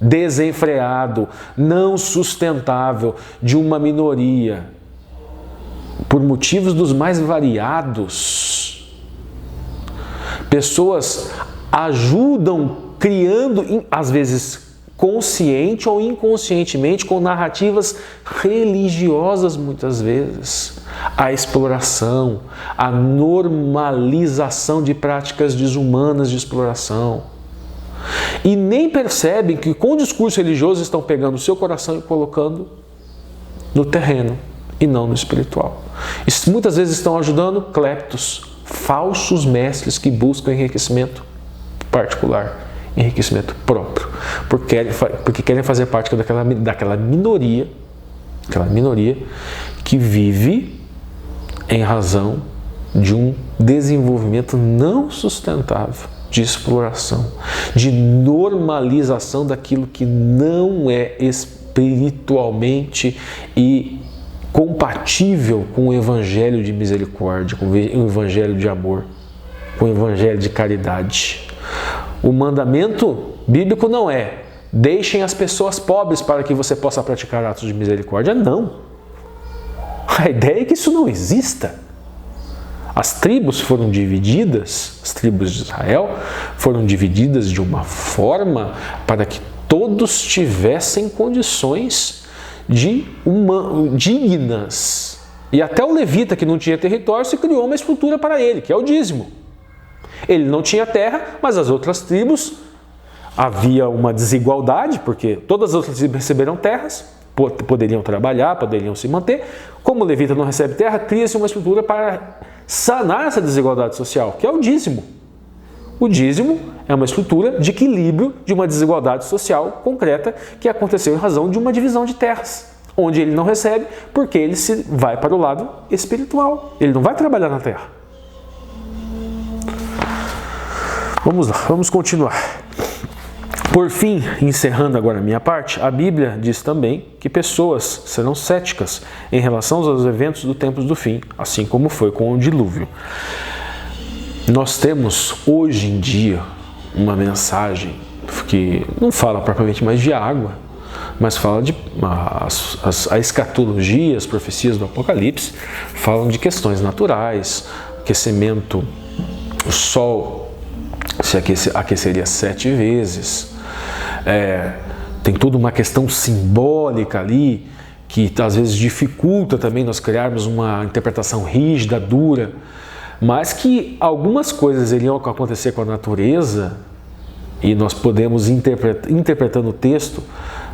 desenfreado, não sustentável de uma minoria, por motivos dos mais variados. Pessoas ajudam criando, às vezes consciente ou inconscientemente, com narrativas religiosas muitas vezes, a exploração, a normalização de práticas desumanas de exploração. E nem percebem que com o discurso religioso estão pegando o seu coração e colocando no terreno e não no espiritual. E muitas vezes estão ajudando cleptos, falsos mestres que buscam enriquecimento particular, enriquecimento próprio, porque querem fazer parte daquela minoria que vive em razão de um desenvolvimento não sustentável, de exploração, de normalização daquilo que não é espiritualmente e compatível com o evangelho de misericórdia, com o evangelho de amor, com o evangelho de caridade. O mandamento bíblico não é: deixem as pessoas pobres para que você possa praticar atos de misericórdia. Não. A ideia é que isso não exista. As tribos foram divididas, as tribos de Israel foram divididas de uma forma para que todos tivessem condições dignas. E até o levita, que não tinha território, se criou uma estrutura para ele, que é o dízimo. Ele não tinha terra, mas as outras tribos, havia uma desigualdade, porque todas as outras tribos receberam terras, poderiam trabalhar, poderiam se manter. Como o levita não recebe terra, cria-se uma estrutura para sanar essa desigualdade social, que é o dízimo. O dízimo é uma estrutura de equilíbrio de uma desigualdade social concreta que aconteceu em razão de uma divisão de terras, onde ele não recebe porque ele vai para o lado espiritual. Ele não vai trabalhar na terra. Vamos lá, vamos continuar. Por fim, encerrando agora a minha parte, a Bíblia diz também que pessoas serão céticas em relação aos eventos do tempo do fim, assim como foi com o dilúvio. Nós temos hoje em dia uma mensagem que não fala propriamente mais de água, mas fala de a escatologia, as profecias do Apocalipse falam de questões naturais, aquecimento, o sol se aqueceria 7 vezes. Tem toda uma questão simbólica ali que às vezes dificulta também nós criarmos uma interpretação rígida, dura, mas que algumas coisas iriam acontecer com a natureza e nós podemos, interpretando o texto,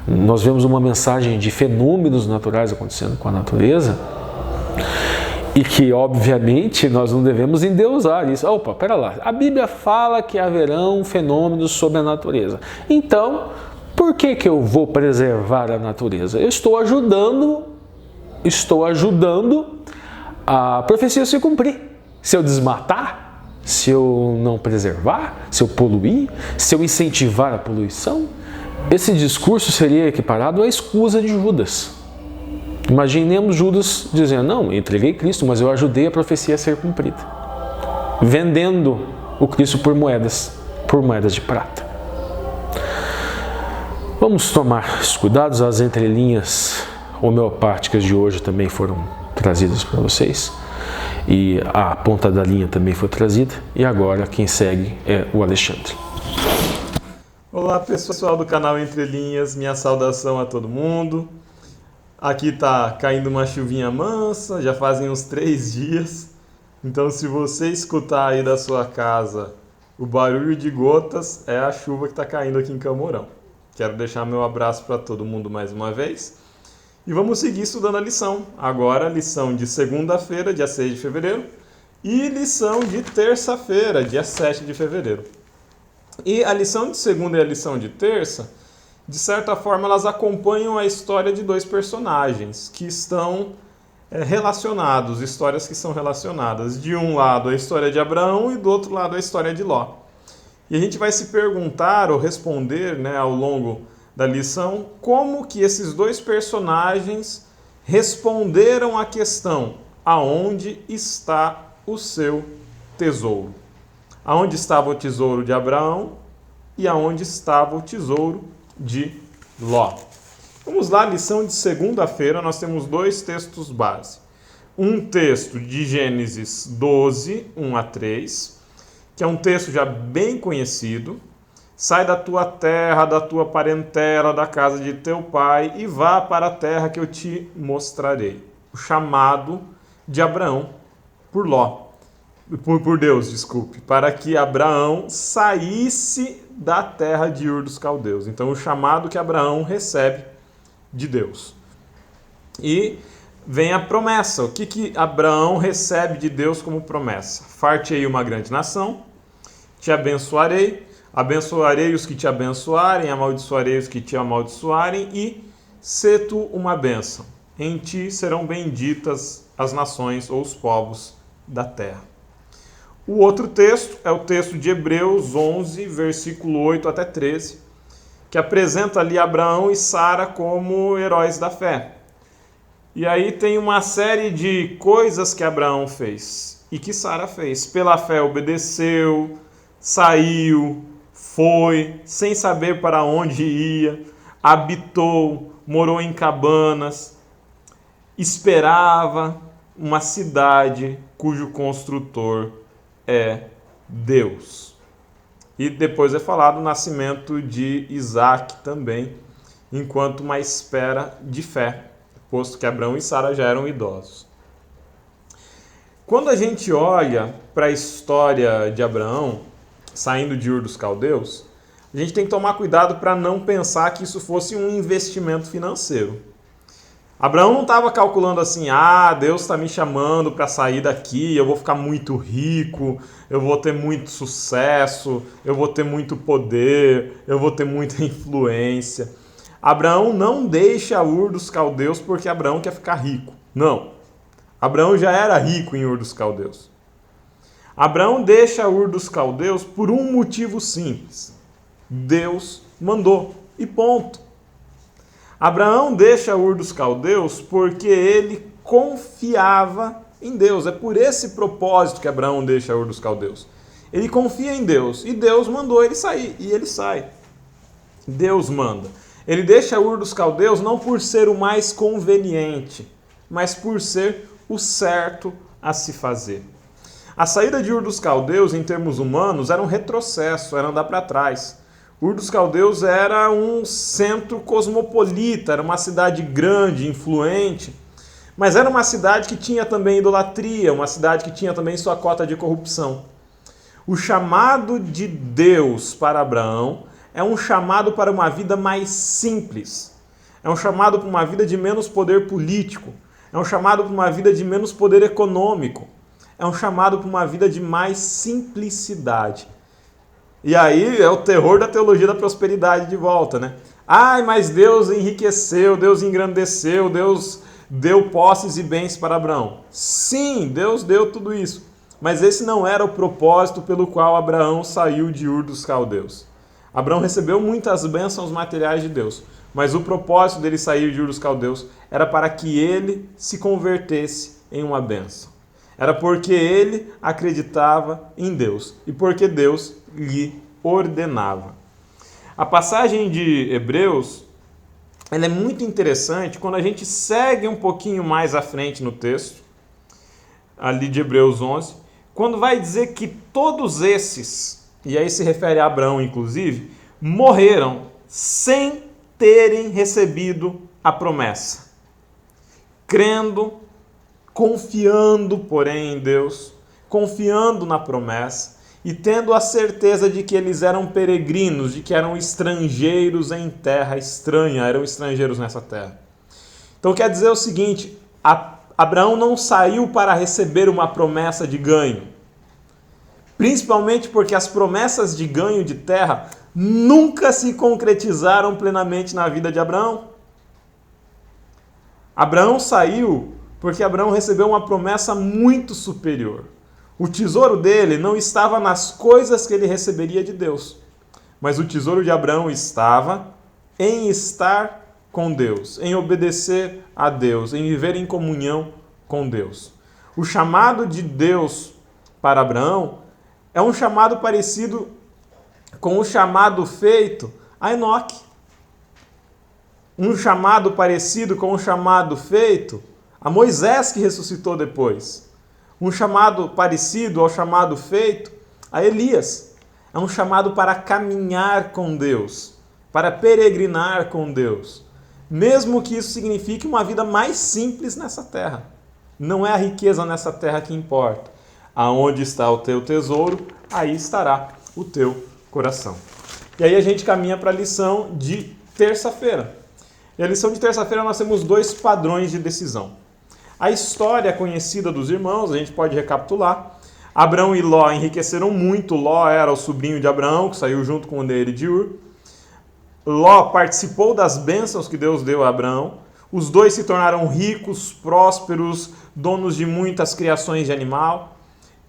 nós vemos uma mensagem de fenômenos naturais acontecendo com a natureza e que, obviamente, nós não devemos endeusar isso. Opa, pera lá, a Bíblia fala que haverão fenômenos sobre a natureza. Então, por que eu vou preservar a natureza? Eu estou ajudando a profecia se cumprir. Se eu desmatar, se eu não preservar, se eu poluir, se eu incentivar a poluição, esse discurso seria equiparado à escusa de Judas. Imaginemos Judas dizendo: não, entreguei Cristo, mas eu ajudei a profecia a ser cumprida, vendendo o Cristo por moedas de prata. Vamos tomar cuidados, as entrelinhas homeopáticas de hoje também foram trazidas para vocês, e a ponta da linha também foi trazida, e agora quem segue é o Alexandre. Olá pessoal do canal Entre Linhas, minha saudação a todo mundo. Aqui tá caindo uma chuvinha mansa, já fazem uns 3 dias. Então se você escutar aí da sua casa o barulho de gotas, é a chuva que está caindo aqui em Camorão. Quero deixar meu abraço para todo mundo mais uma vez. E vamos seguir estudando a lição. Agora lição de segunda-feira, dia 6 de fevereiro, e lição de terça-feira, dia 7 de fevereiro. E a lição de segunda e a lição de terça, de certa forma, elas acompanham a história de 2 personagens que estão relacionados, histórias que são relacionadas. De um lado a história de Abraão e do outro lado a história de Ló. E a gente vai se perguntar ou responder, ao longo da lição, como que esses 2 personagens responderam à questão: aonde está o seu tesouro? Aonde estava o tesouro de Abraão e aonde estava o tesouro de Ló? Vamos lá, lição de segunda-feira, nós temos 2 textos base. Um texto de Gênesis 12, 1 a 3, que é um texto já bem conhecido. sai da tua terra, da tua parentela, da casa de teu pai e vá para a terra que eu te mostrarei. O chamado de Abraão por Deus, desculpe, para que Abraão saísse da terra de Ur dos Caldeus. Então, o chamado que Abraão recebe de Deus. E vem a promessa. O que Abraão recebe de Deus como promessa? Far-te-ei uma grande nação, te abençoarei, abençoarei os que te abençoarem, amaldiçoarei os que te amaldiçoarem, e sê tu uma bênção. Em ti serão benditas as nações ou os povos da terra. O outro texto é o texto de Hebreus 11, versículo 8 até 13, que apresenta ali Abraão e Sara como heróis da fé. E aí tem uma série de coisas que Abraão fez e que Sara fez. Pela fé obedeceu, saiu, foi, sem saber para onde ia, habitou, morou em cabanas, esperava uma cidade cujo construtor é Deus. E depois é falado o nascimento de Isaac também, enquanto uma espera de fé, posto que Abraão e Sara já eram idosos. Quando a gente olha para a história de Abraão, saindo de Ur dos Caldeus, a gente tem que tomar cuidado para não pensar que isso fosse um investimento financeiro. Abraão não estava calculando assim, Deus está me chamando para sair daqui, eu vou ficar muito rico, eu vou ter muito sucesso, eu vou ter muito poder, eu vou ter muita influência. Abraão não deixa Ur dos Caldeus porque Abraão quer ficar rico. Não. Abraão já era rico em Ur dos Caldeus. Abraão deixa Ur dos Caldeus por um motivo simples. Deus mandou. E ponto. Abraão deixa Ur dos Caldeus porque ele confiava em Deus. É por esse propósito que Abraão deixa Ur dos Caldeus. Ele confia em Deus e Deus mandou ele sair e ele sai. Deus manda. Ele deixa Ur dos Caldeus não por ser o mais conveniente, mas por ser o certo a se fazer. A saída de Ur dos Caldeus, em termos humanos, era um retrocesso, era andar para trás. Ur dos Caldeus era um centro cosmopolita, era uma cidade grande, influente, mas era uma cidade que tinha também idolatria, uma cidade que tinha também sua cota de corrupção. O chamado de Deus para Abraão é um chamado para uma vida mais simples, é um chamado para uma vida de menos poder político, é um chamado para uma vida de menos poder econômico, é um chamado para uma vida de mais simplicidade. E aí é o terror da teologia da prosperidade de volta, né? Mas Deus enriqueceu, Deus engrandeceu, Deus deu posses e bens para Abraão. Sim, Deus deu tudo isso. Mas esse não era o propósito pelo qual Abraão saiu de Ur dos Caldeus. Abraão recebeu muitas bênçãos materiais de Deus, mas o propósito dele sair de Ur dos Caldeus era para que ele se convertesse em uma bênção. Era porque ele acreditava em Deus e porque Deus lhe ordenava. A passagem de Hebreus, ela é muito interessante quando a gente segue um pouquinho mais à frente no texto, ali de Hebreus 11, quando vai dizer que todos esses, e aí se refere a Abraão inclusive, morreram sem terem recebido a promessa. Crendo, confiando, porém, em Deus, confiando na promessa e tendo a certeza de que eles eram peregrinos, de que eram estrangeiros em terra estranha, eram estrangeiros nessa terra. Então quer dizer o seguinte, Abraão não saiu para receber uma promessa de ganho, principalmente porque as promessas de ganho de terra nunca se concretizaram plenamente na vida de Abraão. Abraão saiu porque Abraão recebeu uma promessa muito superior. O tesouro dele não estava nas coisas que ele receberia de Deus, mas o tesouro de Abraão estava em estar com Deus, em obedecer a Deus, em viver em comunhão com Deus. O chamado de Deus para Abraão é um chamado parecido com o chamado feito a Enoque. Um chamado parecido com o chamado feito a Moisés, que ressuscitou depois. Um chamado parecido ao chamado feito a Elias. É um chamado para caminhar com Deus, para peregrinar com Deus. Mesmo que isso signifique uma vida mais simples nessa terra. Não é a riqueza nessa terra que importa. Aonde está o teu tesouro, aí estará o teu coração. E aí a gente caminha para a lição de terça-feira. E a lição de terça-feira nós temos 2 padrões de decisão. A história conhecida dos irmãos, a gente pode recapitular. Abrão e Ló enriqueceram muito. Ló era o sobrinho de Abraão, que saiu junto com ele de Ur. Ló participou das bênçãos que Deus deu a Abraão. Os dois se tornaram ricos, prósperos, donos de muitas criações de animal.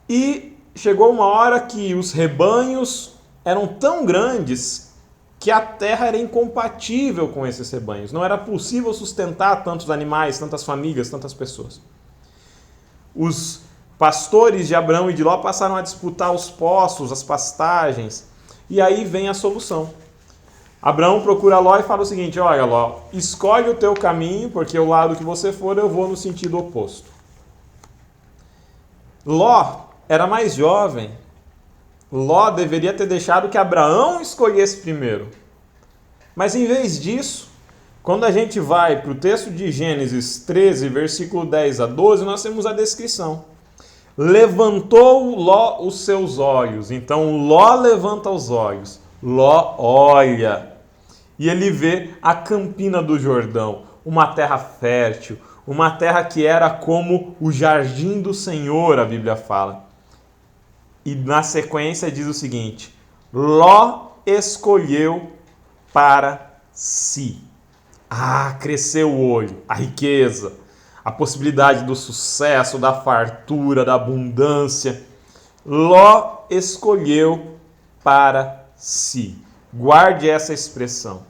E chegou uma hora que os rebanhos eram tão grandes que a terra era incompatível com esses rebanhos. Não era possível sustentar tantos animais, tantas famílias, tantas pessoas. Os pastores de Abrão e de Ló passaram a disputar os poços, as pastagens. E aí vem a solução. Abraão procura Ló e fala o seguinte: olha, Ló, escolhe o teu caminho, porque o lado que você for eu vou no sentido oposto. Ló era mais jovem. Ló deveria ter deixado que Abraão escolhesse primeiro. Mas em vez disso, quando a gente vai para o texto de Gênesis 13, versículo 10 a 12, nós temos a descrição. Levantou Ló os seus olhos. Então Ló levanta os olhos. Ló olha. E ele vê a campina do Jordão, uma terra fértil, uma terra que era como o jardim do Senhor, a Bíblia fala. E na sequência diz o seguinte: Ló escolheu para si. Cresceu o olho, a riqueza, a possibilidade do sucesso, da fartura, da abundância. Ló escolheu para si. Guarde essa expressão.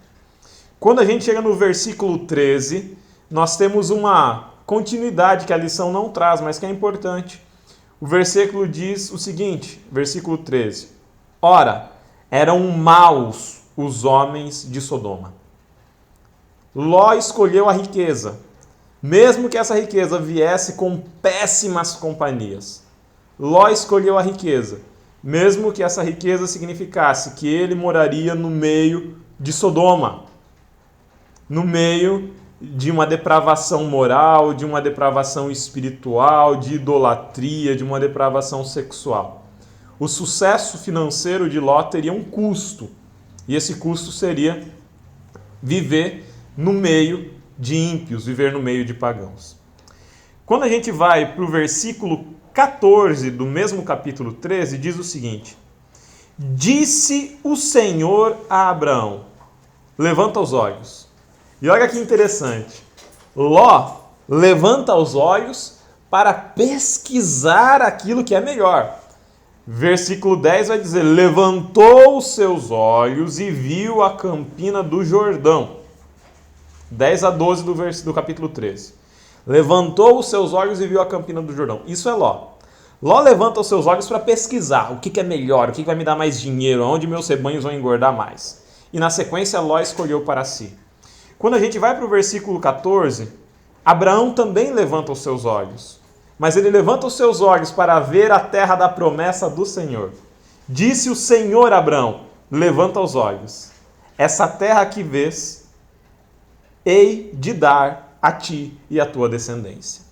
Quando a gente chega no versículo 13, nós temos uma continuidade que a lição não traz, mas que é importante. O versículo diz o seguinte, versículo 13. Ora, eram maus os homens de Sodoma. Ló escolheu a riqueza, mesmo que essa riqueza viesse com péssimas companhias. Ló escolheu a riqueza, mesmo que essa riqueza significasse que ele moraria no meio de Sodoma, no meio de uma depravação moral, de uma depravação espiritual, de idolatria, de uma depravação sexual. O sucesso financeiro de Ló teria um custo, e esse custo seria viver no meio de ímpios, viver no meio de pagãos. Quando a gente vai para o versículo 14 do mesmo capítulo 13, diz o seguinte: disse o Senhor a Abraão, levanta os olhos. E olha que interessante, Ló levanta os olhos para pesquisar aquilo que é melhor. Versículo 10 vai dizer: levantou os seus olhos e viu a campina do Jordão. 10 a 12 do capítulo 13. Levantou os seus olhos e viu a campina do Jordão. Isso é Ló. Ló levanta os seus olhos para pesquisar o que é melhor, o que vai me dar mais dinheiro, aonde meus rebanhos vão engordar mais. E na sequência Ló escolheu para si. Quando a gente vai para o versículo 14, Abraão também levanta os seus olhos. Mas ele levanta os seus olhos para ver a terra da promessa do Senhor. Disse o Senhor a Abraão: levanta os olhos. Essa terra que vês, hei de dar a ti e à tua descendência.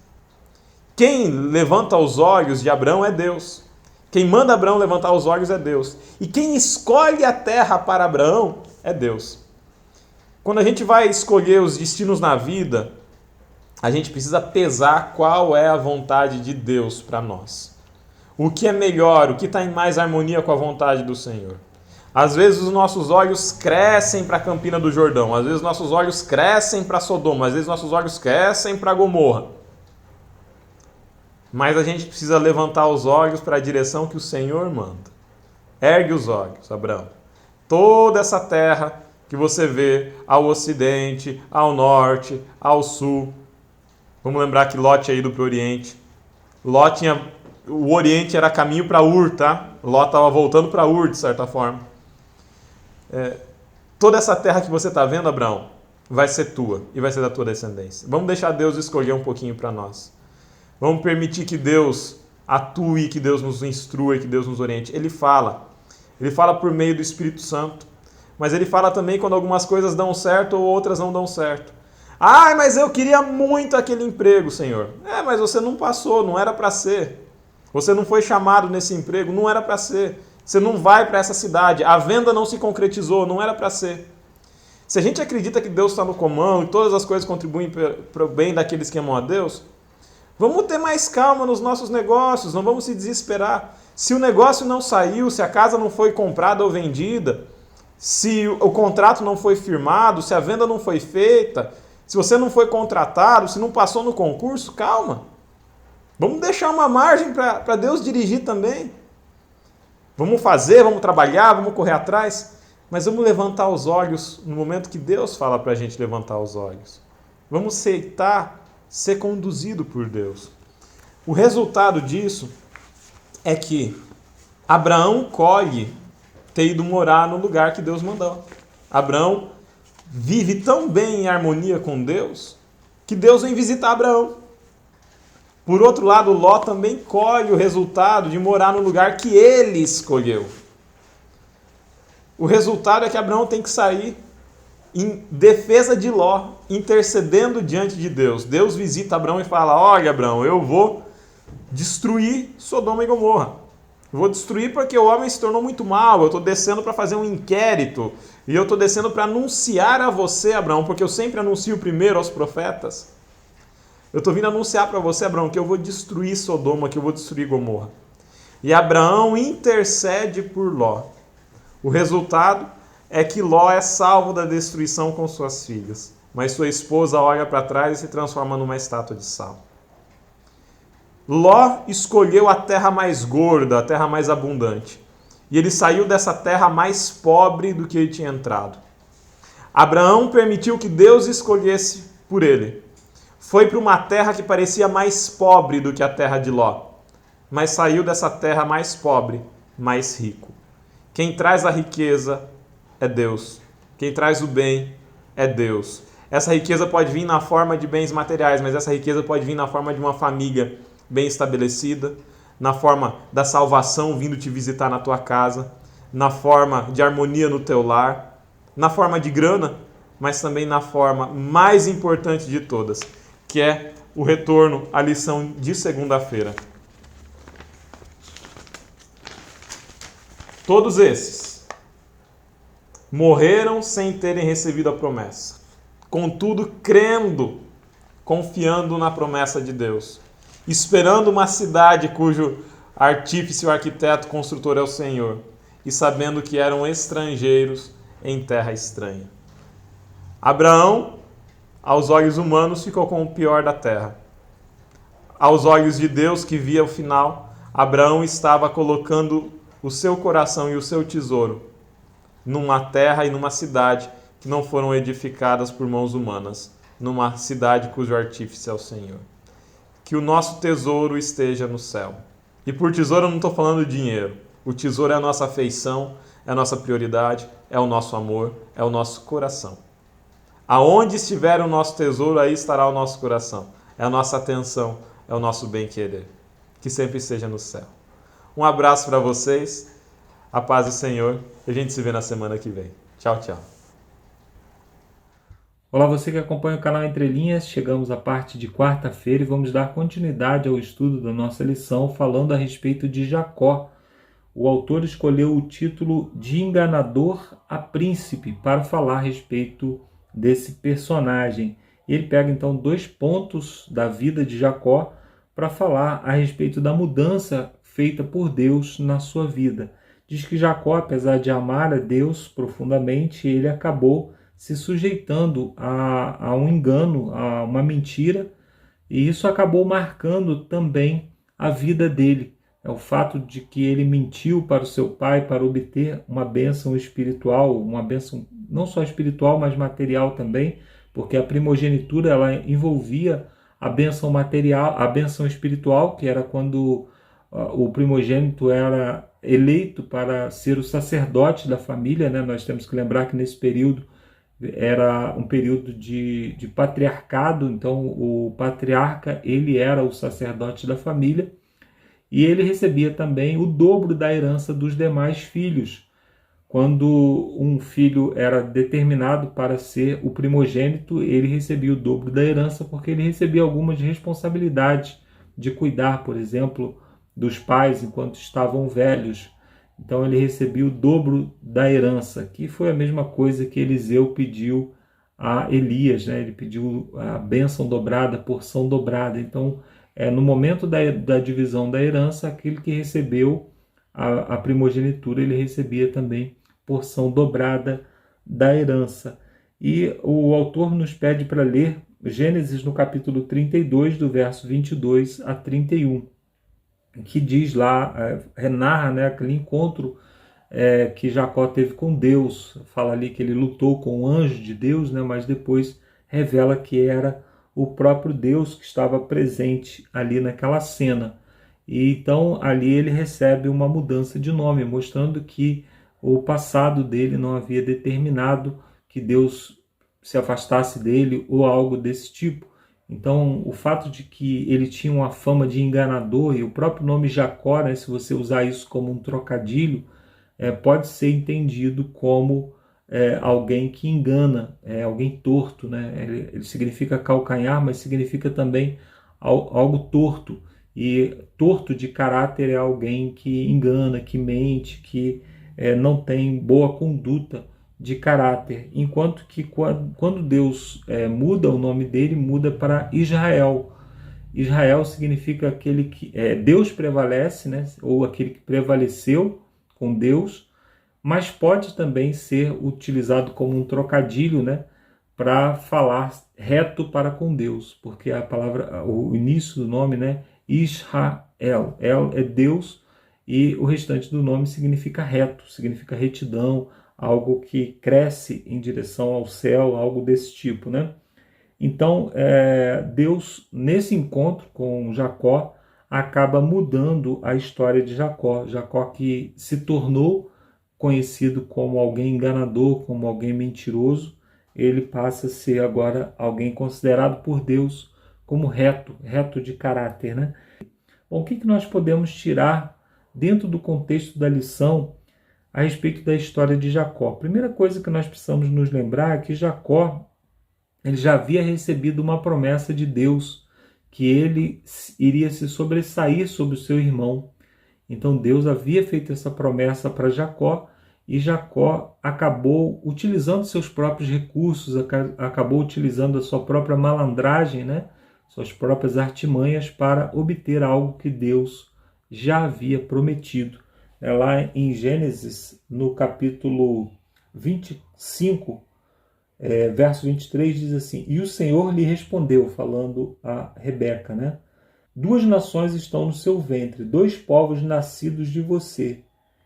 Quem levanta os olhos de Abraão é Deus. Quem manda Abraão levantar os olhos é Deus. E quem escolhe a terra para Abraão é Deus. Quando a gente vai escolher os destinos na vida, a gente precisa pesar qual é a vontade de Deus para nós. O que é melhor, o que está em mais harmonia com a vontade do Senhor. Às vezes os nossos olhos crescem para a Campina do Jordão, às vezes os nossos olhos crescem para Sodoma, às vezes nossos olhos crescem para Gomorra. Mas a gente precisa levantar os olhos para a direção que o Senhor manda. Ergue os olhos, Abraão. Toda essa terra que você vê ao ocidente, ao norte, ao sul. Vamos lembrar que Ló tinha ido para o Oriente. O Oriente era caminho para Ur, tá? Ló estava voltando para Ur, de certa forma. Toda essa terra que você está vendo, Abraão, vai ser tua e vai ser da tua descendência. Vamos deixar Deus escolher um pouquinho para nós. Vamos permitir que Deus atue, que Deus nos instrua, que Deus nos oriente. Ele fala, Ele fala por meio do Espírito Santo. Mas ele fala também quando algumas coisas dão certo ou outras não dão certo. Ah, mas eu queria muito aquele emprego, Senhor. Mas você não passou, não era para ser. Você não foi chamado nesse emprego, não era para ser. Você não vai para essa cidade, a venda não se concretizou, não era para ser. Se a gente acredita que Deus está no comando e todas as coisas contribuem para o bem daqueles que amam a Deus, vamos ter mais calma nos nossos negócios, não vamos se desesperar. Se o negócio não saiu, se a casa não foi comprada ou vendida, se o contrato não foi firmado, se a venda não foi feita, se você não foi contratado, se não passou no concurso, calma. Vamos deixar uma margem para Deus dirigir também. Vamos fazer, vamos trabalhar, vamos correr atrás, mas vamos levantar os olhos no momento que Deus fala para a gente levantar os olhos. Vamos aceitar ser conduzido por Deus. O resultado disso é que Abraão colhe ter ido morar no lugar que Deus mandou. Abraão vive tão bem em harmonia com Deus que Deus vem visitar Abraão. Por outro lado, Ló também colhe o resultado de morar no lugar que ele escolheu. O resultado é que Abraão tem que sair em defesa de Ló, intercedendo diante de Deus. Deus visita Abraão e fala: olha, Abraão, eu vou destruir Sodoma e Gomorra. Eu vou destruir porque o homem se tornou muito mal. Eu estou descendo para fazer um inquérito. E eu estou descendo para anunciar a você, Abraão, porque eu sempre anuncio primeiro aos profetas. Eu estou vindo anunciar para você, Abraão, que eu vou destruir Sodoma, que eu vou destruir Gomorra. E Abraão intercede por Ló. O resultado é que Ló é salvo da destruição com suas filhas. Mas sua esposa olha para trás e se transforma numa estátua de sal. Ló escolheu a terra mais gorda, a terra mais abundante. E ele saiu dessa terra mais pobre do que ele tinha entrado. Abraão permitiu que Deus escolhesse por ele. Foi para uma terra que parecia mais pobre do que a terra de Ló. Mas saiu dessa terra mais pobre, mais rico. Quem traz a riqueza é Deus. Quem traz o bem é Deus. Essa riqueza pode vir na forma de bens materiais, mas essa riqueza pode vir na forma de uma família bem estabelecida, na forma da salvação vindo te visitar na tua casa, na forma de harmonia no teu lar, na forma de grana, mas também na forma mais importante de todas, que é o retorno à lição de segunda-feira. Todos esses morreram sem terem recebido a promessa, contudo crendo, confiando na promessa de Deus, esperando uma cidade cujo artífice, o arquiteto, construtor é o Senhor, e sabendo que eram estrangeiros em terra estranha. Abraão, aos olhos humanos, ficou com o pior da terra. Aos olhos de Deus, que via o final, Abraão estava colocando o seu coração e o seu tesouro numa terra e numa cidade que não foram edificadas por mãos humanas, numa cidade cujo artífice é o Senhor. Que o nosso tesouro esteja no céu. E por tesouro eu não estou falando de dinheiro. O tesouro é a nossa afeição, é a nossa prioridade, é o nosso amor, é o nosso coração. Aonde estiver o nosso tesouro, aí estará o nosso coração. É a nossa atenção, é o nosso bem-querer. Que sempre esteja no céu. Um abraço para vocês, a paz do Senhor, e a gente se vê na semana que vem. Tchau, tchau. Olá, você que acompanha o canal Entre Linhas, chegamos à parte de quarta-feira e vamos dar continuidade ao estudo da nossa lição falando a respeito de Jacó. O autor escolheu o título de enganador a príncipe para falar a respeito desse personagem. Ele pega então 2 pontos da vida de Jacó para falar a respeito da mudança feita por Deus na sua vida. Diz que Jacó, apesar de amar a Deus profundamente, ele acabou se sujeitando a um engano, a uma mentira, e isso acabou marcando também a vida dele. É o fato de que ele mentiu para o seu pai para obter uma bênção espiritual, uma bênção não só espiritual, mas material também, porque a primogenitura ela envolvia a bênção material, a bênção espiritual, que era quando o primogênito era eleito para ser o sacerdote da família, né? Nós temos que lembrar que nesse período era um período de patriarcado, então o patriarca ele era o sacerdote da família e ele recebia também o dobro da herança dos demais filhos. quando um filho era determinado para ser o primogênito, ele recebia o dobro da herança, porque ele recebia algumas responsabilidades de cuidar, por exemplo, dos pais enquanto estavam velhos. Então ele recebia o dobro da herança, que foi a mesma coisa que Eliseu pediu a Elias, né? Ele pediu a bênção dobrada, a porção dobrada. Então, no momento da divisão da herança, aquele que recebeu a primogenitura, ele recebia também porção dobrada da herança. E o autor nos pede para ler Gênesis no capítulo 32, do verso 22 a 31, que diz lá, narra, né, aquele encontro que Jacó teve com Deus. Fala ali que ele lutou com o anjo de Deus, né, mas depois revela que era o próprio Deus que estava presente ali naquela cena. E então ali ele recebe uma mudança de nome, mostrando que o passado dele não havia determinado que Deus se afastasse dele ou algo desse tipo. Então, o fato de que ele tinha uma fama de enganador, e o próprio nome Jacó, né, se você usar isso como um trocadilho, pode ser entendido como alguém que engana, alguém torto, né? Ele significa calcanhar, mas significa também algo torto. E torto de caráter é alguém que engana, que mente, que não tem boa conduta de caráter. Enquanto que quando Deus muda o nome dele, muda para Israel. Israel significa aquele que Deus prevalece, né? Ou aquele que prevaleceu com Deus, mas pode também ser utilizado como um trocadilho, né? Para falar reto para com Deus, porque a palavra, o início do nome, né? Israel. El é Deus, e o restante do nome significa reto, significa retidão, algo que cresce em direção ao céu, algo desse tipo, né? Então, Deus, nesse encontro com Jacó, acaba mudando a história de Jacó. Jacó, que se tornou conhecido como alguém enganador, como alguém mentiroso, ele passa a ser agora alguém considerado por Deus como reto de caráter, né? Bom, o que nós podemos tirar dentro do contexto da lição a respeito da história de Jacó? A primeira coisa que nós precisamos nos lembrar é que Jacó, ele já havia recebido uma promessa de Deus, que ele iria se sobressair sobre o seu irmão. Então Deus havia feito essa promessa para Jacó, e Jacó acabou utilizando seus próprios recursos, acabou utilizando a sua própria malandragem, né? Suas próprias artimanhas para obter algo que Deus já havia prometido. Lá em Gênesis, no capítulo 25, verso 23, diz assim: e o Senhor lhe respondeu, falando a Rebeca, né? 2 nações estão no seu ventre, 2 povos nascidos de você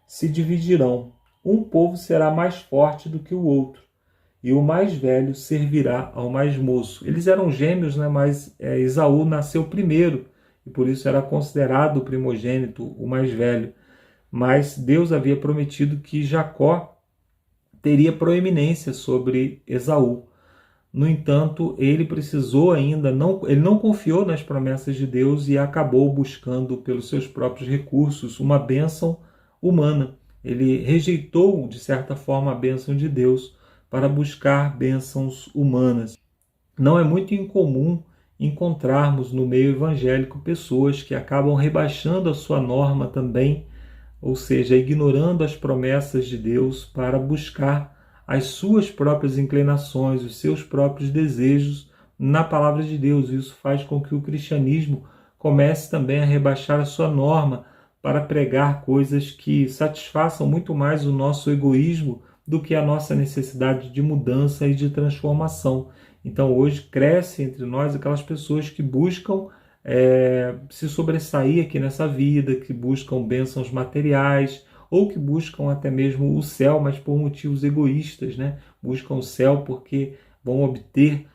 se dividirão. Um povo será mais forte do que o outro, e o mais velho servirá ao mais moço. Eles eram gêmeos, né? Mas Esaú nasceu primeiro, e por isso era considerado o primogênito, o mais velho. Mas Deus havia prometido que Jacó teria proeminência sobre Esaú. No entanto, ele precisou ainda, ele não confiou nas promessas de Deus e acabou buscando pelos seus próprios recursos uma bênção humana. Ele rejeitou, de certa forma, a bênção de Deus para buscar bênçãos humanas. Não é muito incomum encontrarmos no meio evangélico pessoas que acabam rebaixando a sua norma também, ou seja, ignorando as promessas de Deus para buscar as suas próprias inclinações, os seus próprios desejos na palavra de Deus. Isso faz com que o cristianismo comece também a rebaixar a sua norma para pregar coisas que satisfaçam muito mais o nosso egoísmo do que a nossa necessidade de mudança e de transformação. Então hoje cresce entre nós aquelas pessoas que buscam se sobressair aqui nessa vida, que buscam bênçãos materiais, ou que buscam até mesmo o céu, mas por motivos egoístas, né? Buscam o céu porque vão obter,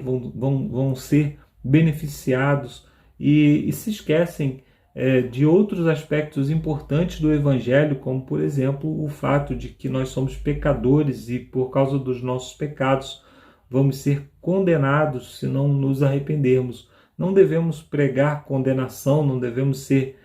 vão ser beneficiados e se esquecem de outros aspectos importantes do Evangelho, como, por exemplo, o fato de que nós somos pecadores e, por causa dos nossos pecados, vamos ser condenados se não nos arrependermos. Não devemos pregar condenação, não devemos ser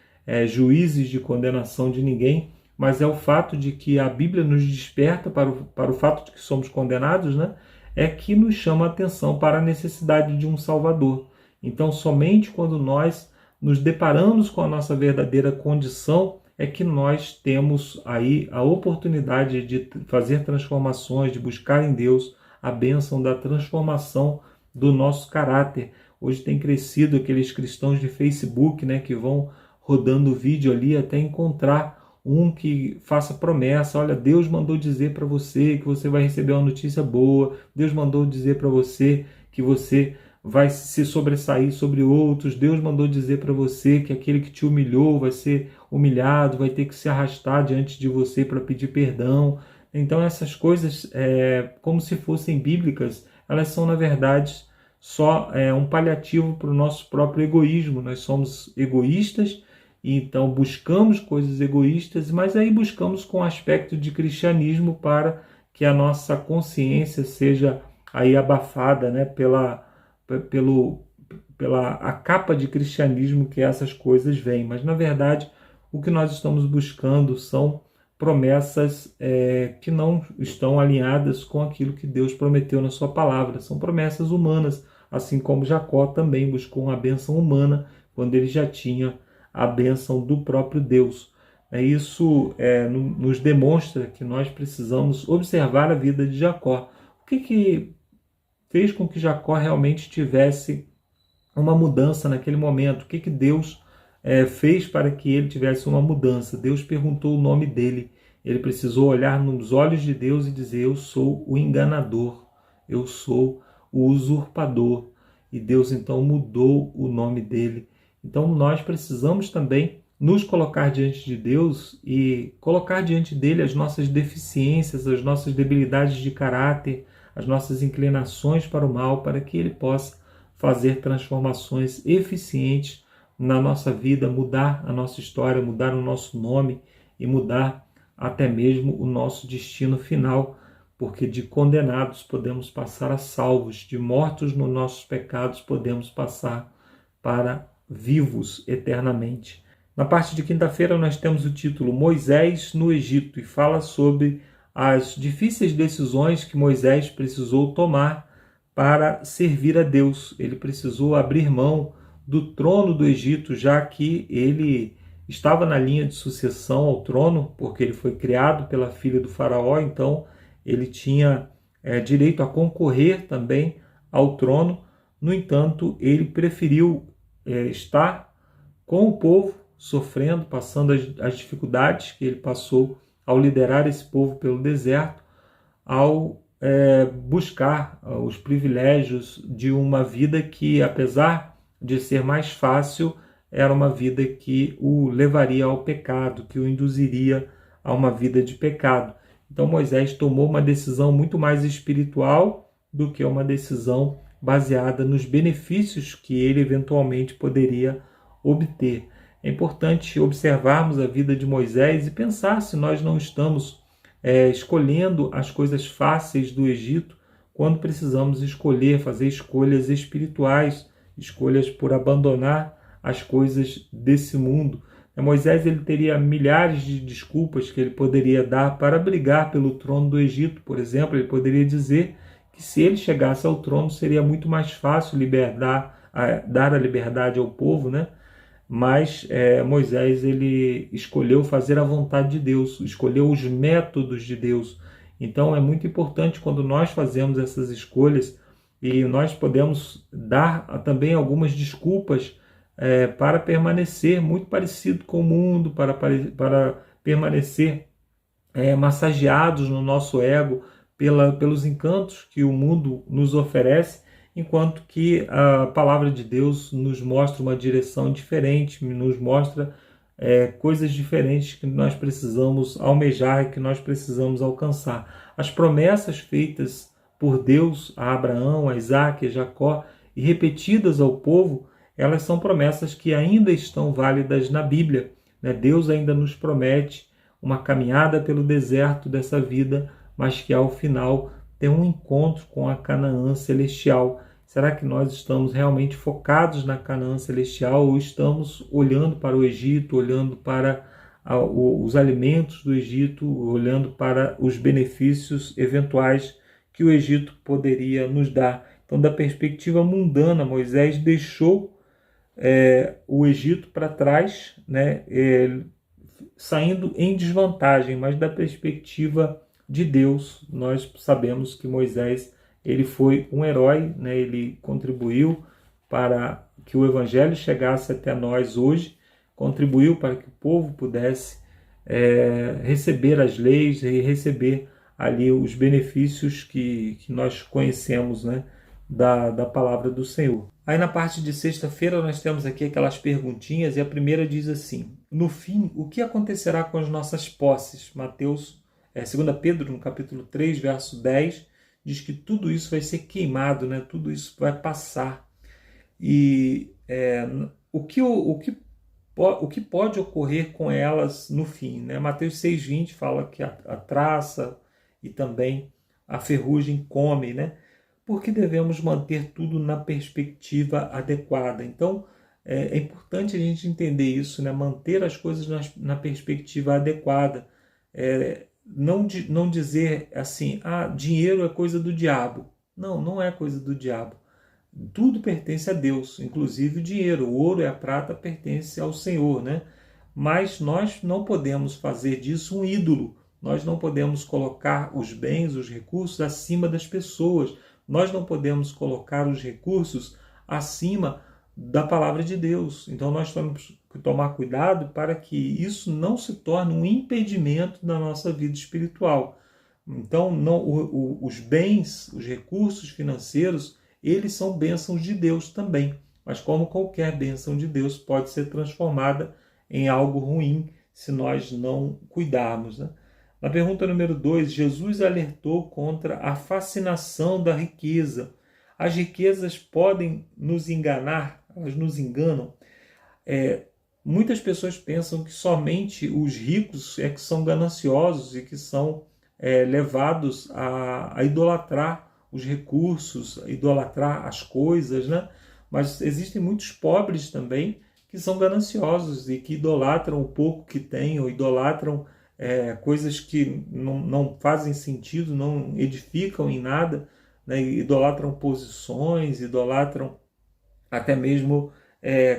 juízes de condenação de ninguém, mas é o fato de que a Bíblia nos desperta para o fato de que somos condenados, né? É que nos chama a atenção para a necessidade de um Salvador. Então, somente quando nós nos deparamos com a nossa verdadeira condição é que nós temos aí a oportunidade de fazer transformações, de buscar em Deus a bênção da transformação do nosso caráter. Hoje tem crescido aqueles cristãos de Facebook, né, que vão rodando vídeo ali até encontrar um que faça promessa. Olha, Deus mandou dizer para você que você vai receber uma notícia boa. Deus mandou dizer para você que você vai se sobressair sobre outros. Deus mandou dizer para você que aquele que te humilhou vai ser humilhado, vai ter que se arrastar diante de você para pedir perdão. Então essas coisas, como se fossem bíblicas, elas são na verdade só um paliativo para o nosso próprio egoísmo. Nós somos egoístas e então buscamos coisas egoístas, mas aí buscamos com aspecto de cristianismo para que a nossa consciência seja aí abafada, né, pela a capa de cristianismo que essas coisas vêm. Mas na verdade o que nós estamos buscando são promessas que não estão alinhadas com aquilo que Deus prometeu na sua palavra. São promessas humanas, assim como Jacó também buscou uma bênção humana quando ele já tinha a bênção do próprio Deus. Isso nos demonstra que nós precisamos observar a vida de Jacó. O que fez com que Jacó realmente tivesse uma mudança naquele momento? O que Deus fez para que ele tivesse uma mudança? Deus perguntou o nome dele. Ele precisou olhar nos olhos de Deus e dizer: eu sou o enganador, eu sou o usurpador. E Deus então mudou o nome dele. Então nós precisamos também nos colocar diante de Deus e colocar diante dele as nossas deficiências, as nossas debilidades de caráter, as nossas inclinações para o mal, para que ele possa fazer transformações eficientes na nossa vida, mudar a nossa história, mudar o nosso nome e mudar até mesmo o nosso destino final, porque de condenados podemos passar a salvos, de mortos nos nossos pecados podemos passar para vivos eternamente. Na parte de quinta-feira nós temos o título Moisés no Egito e fala sobre as difíceis decisões que Moisés precisou tomar para servir a Deus. Ele precisou abrir mão do trono do Egito, já que ele estava na linha de sucessão ao trono, porque ele foi criado pela filha do faraó, então ele tinha direito a concorrer também ao trono. No entanto, ele preferiu estar com o povo, sofrendo, passando as dificuldades que ele passou ao liderar esse povo pelo deserto, ao buscar os privilégios de uma vida que, apesar de ser mais fácil, era uma vida que o levaria ao pecado, que o induziria a uma vida de pecado. Então Moisés tomou uma decisão muito mais espiritual do que uma decisão baseada nos benefícios que ele eventualmente poderia obter. É importante observarmos a vida de Moisés e pensar se nós não estamos escolhendo as coisas fáceis do Egito quando precisamos escolher, fazer escolhas espirituais, escolhas por abandonar as coisas desse mundo. Moisés ele teria milhares de desculpas que ele poderia dar para brigar pelo trono do Egito. Por exemplo, ele poderia dizer que se ele chegasse ao trono seria muito mais fácil dar a liberdade ao povo, né? Mas Moisés ele escolheu fazer a vontade de Deus, escolheu os métodos de Deus. Então é muito importante quando nós fazemos essas escolhas e nós podemos dar também algumas desculpas para permanecer muito parecido com o mundo, para permanecer massageados no nosso ego pelos encantos que o mundo nos oferece, enquanto que a palavra de Deus nos mostra uma direção diferente, nos mostra coisas diferentes que nós precisamos almejar e que nós precisamos alcançar. As promessas feitas por Deus a Abraão, a Isaac, a Jacó e repetidas ao povo, elas são promessas que ainda estão válidas na Bíblia. Deus ainda nos promete uma caminhada pelo deserto dessa vida, mas que ao final tem um encontro com a Canaã celestial. Será que nós estamos realmente focados na Canaã celestial ou estamos olhando para o Egito, olhando para os alimentos do Egito, olhando para os benefícios eventuais que o Egito poderia nos dar. Então, da perspectiva mundana, Moisés deixou o Egito para trás, né, saindo em desvantagem, mas da perspectiva de Deus, nós sabemos que Moisés ele foi um herói, né, ele contribuiu para que o Evangelho chegasse até nós hoje, contribuiu para que o povo pudesse receber as leis e receber ali os benefícios que nós conhecemos, né, da palavra do Senhor. Aí na parte de sexta-feira nós temos aqui aquelas perguntinhas e a primeira diz assim: no fim, o que acontecerá com as nossas posses? 2 Pedro, no capítulo 3, verso 10, diz que tudo isso vai ser queimado, né? Tudo isso vai passar. E o que pode ocorrer com elas no fim, né? Mateus 6,20 fala que a traça e também a ferrugem come, né? Porque devemos manter tudo na perspectiva adequada. Então, é importante a gente entender isso, né? Manter as coisas na perspectiva adequada. Não dizer assim, dinheiro é coisa do diabo. Não, não é coisa do diabo. Tudo pertence a Deus, inclusive o dinheiro. O ouro e a prata pertencem ao Senhor, né? Mas nós não podemos fazer disso um ídolo. Nós não podemos colocar os bens, os recursos acima das pessoas. Nós não podemos colocar os recursos acima da palavra de Deus. Então nós temos que tomar cuidado para que isso não se torne um impedimento da nossa vida espiritual. Então os bens, os recursos financeiros, eles são bênçãos de Deus também. Mas como qualquer bênção de Deus pode ser transformada em algo ruim se nós não cuidarmos, né? Na pergunta número 2, Jesus alertou contra a fascinação da riqueza. As riquezas podem nos enganar, elas nos enganam. Muitas pessoas pensam que somente os ricos é que são gananciosos e que são levados a idolatrar os recursos, a idolatrar as coisas, né? Mas existem muitos pobres também que são gananciosos e que idolatram o pouco que têm, ou idolatram coisas que não fazem sentido, não edificam em nada, né? Idolatram posições, idolatram até mesmo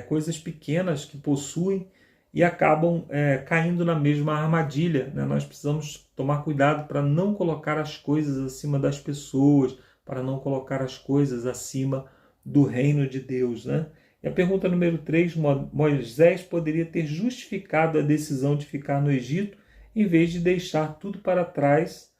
coisas pequenas que possuem e acabam caindo na mesma armadilha, né? Nós precisamos tomar cuidado para não colocar as coisas acima das pessoas, para não colocar as coisas acima do reino de Deus, né? E a pergunta número 3, Moisés poderia ter justificado a decisão de ficar no Egito em vez de deixar tudo para trás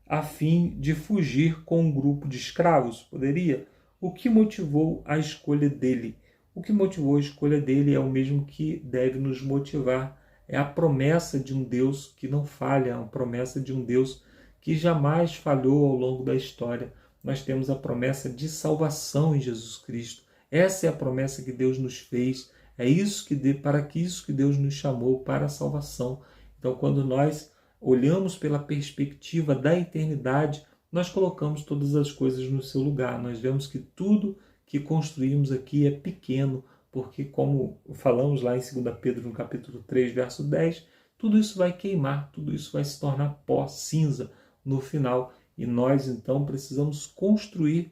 a fim de fugir com um grupo de escravos? Poderia? O que motivou a escolha dele? O que motivou a escolha dele é o mesmo que deve nos motivar. É a promessa de um Deus que não falha, a promessa de um Deus que jamais falhou ao longo da história. Nós temos a promessa de salvação em Jesus Cristo. Essa é a promessa que Deus nos fez. É isso para isso que Deus nos chamou, para a salvação. Então, quando nós olhamos pela perspectiva da eternidade, nós colocamos todas as coisas no seu lugar. Nós vemos que tudo que construímos aqui é pequeno, porque, como falamos lá em 2 Pedro, no capítulo 3, verso 10, tudo isso vai queimar, tudo isso vai se tornar pó, cinza no final. E nós, então, precisamos construir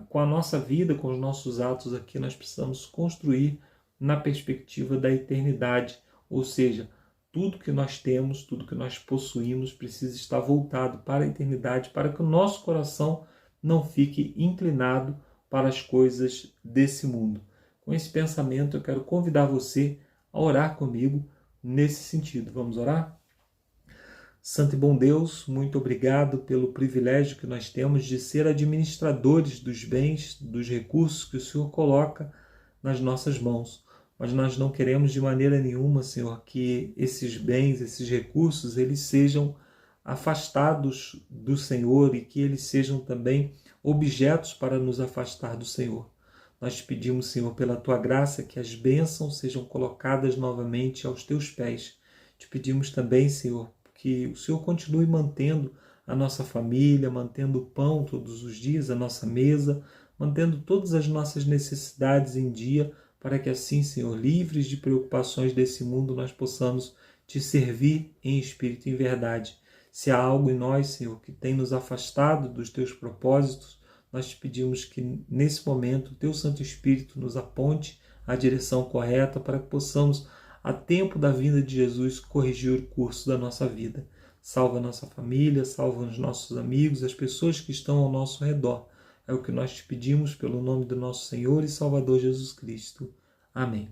com a nossa vida, com os nossos atos aqui, nós precisamos construir na perspectiva da eternidade, ou seja, tudo que nós temos, tudo que nós possuímos precisa estar voltado para a eternidade, para que o nosso coração não fique inclinado para as coisas desse mundo. Com esse pensamento, eu quero convidar você a orar comigo nesse sentido. Vamos orar? Santo e bom Deus, muito obrigado pelo privilégio que nós temos de ser administradores dos bens, dos recursos que o Senhor coloca nas nossas mãos. Mas nós não queremos de maneira nenhuma, Senhor, que esses bens, esses recursos, eles sejam afastados do Senhor e que eles sejam também objetos para nos afastar do Senhor. Nós te pedimos, Senhor, pela Tua graça, que as bênçãos sejam colocadas novamente aos Teus pés. Te pedimos também, Senhor, que o Senhor continue mantendo a nossa família, mantendo o pão todos os dias, a nossa mesa, mantendo todas as nossas necessidades em dia, para que assim, Senhor, livres de preocupações desse mundo, nós possamos te servir em espírito e em verdade. Se há algo em nós, Senhor, que tem nos afastado dos teus propósitos, nós te pedimos que nesse momento o teu Santo Espírito nos aponte a direção correta para que possamos, a tempo da vinda de Jesus, corrigir o curso da nossa vida. Salva a nossa família, salva os nossos amigos, as pessoas que estão ao nosso redor. É o que nós te pedimos pelo nome do nosso Senhor e Salvador Jesus Cristo. Amém.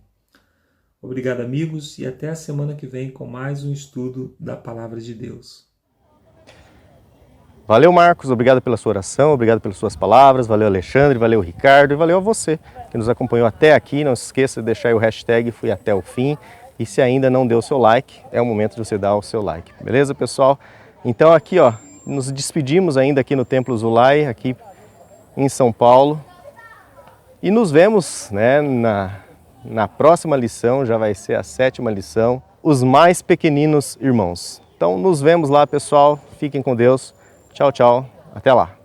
Obrigado, amigos, e até a semana que vem com mais um estudo da Palavra de Deus. Valeu, Marcos, obrigado pela sua oração, obrigado pelas suas palavras, valeu, Alexandre, valeu, Ricardo, e valeu a você que nos acompanhou até aqui. Não se esqueça de deixar aí o hashtag Fui Até o Fim, e se ainda não deu o seu like, é o momento de você dar o seu like, beleza, pessoal? Então aqui, ó, nos despedimos ainda aqui no Templo Zulai, aqui em São Paulo, e nos vemos, né, na próxima lição, já vai ser a 7ª lição, os mais pequeninos irmãos. Então nos vemos lá, pessoal, fiquem com Deus. Tchau, tchau. Até lá.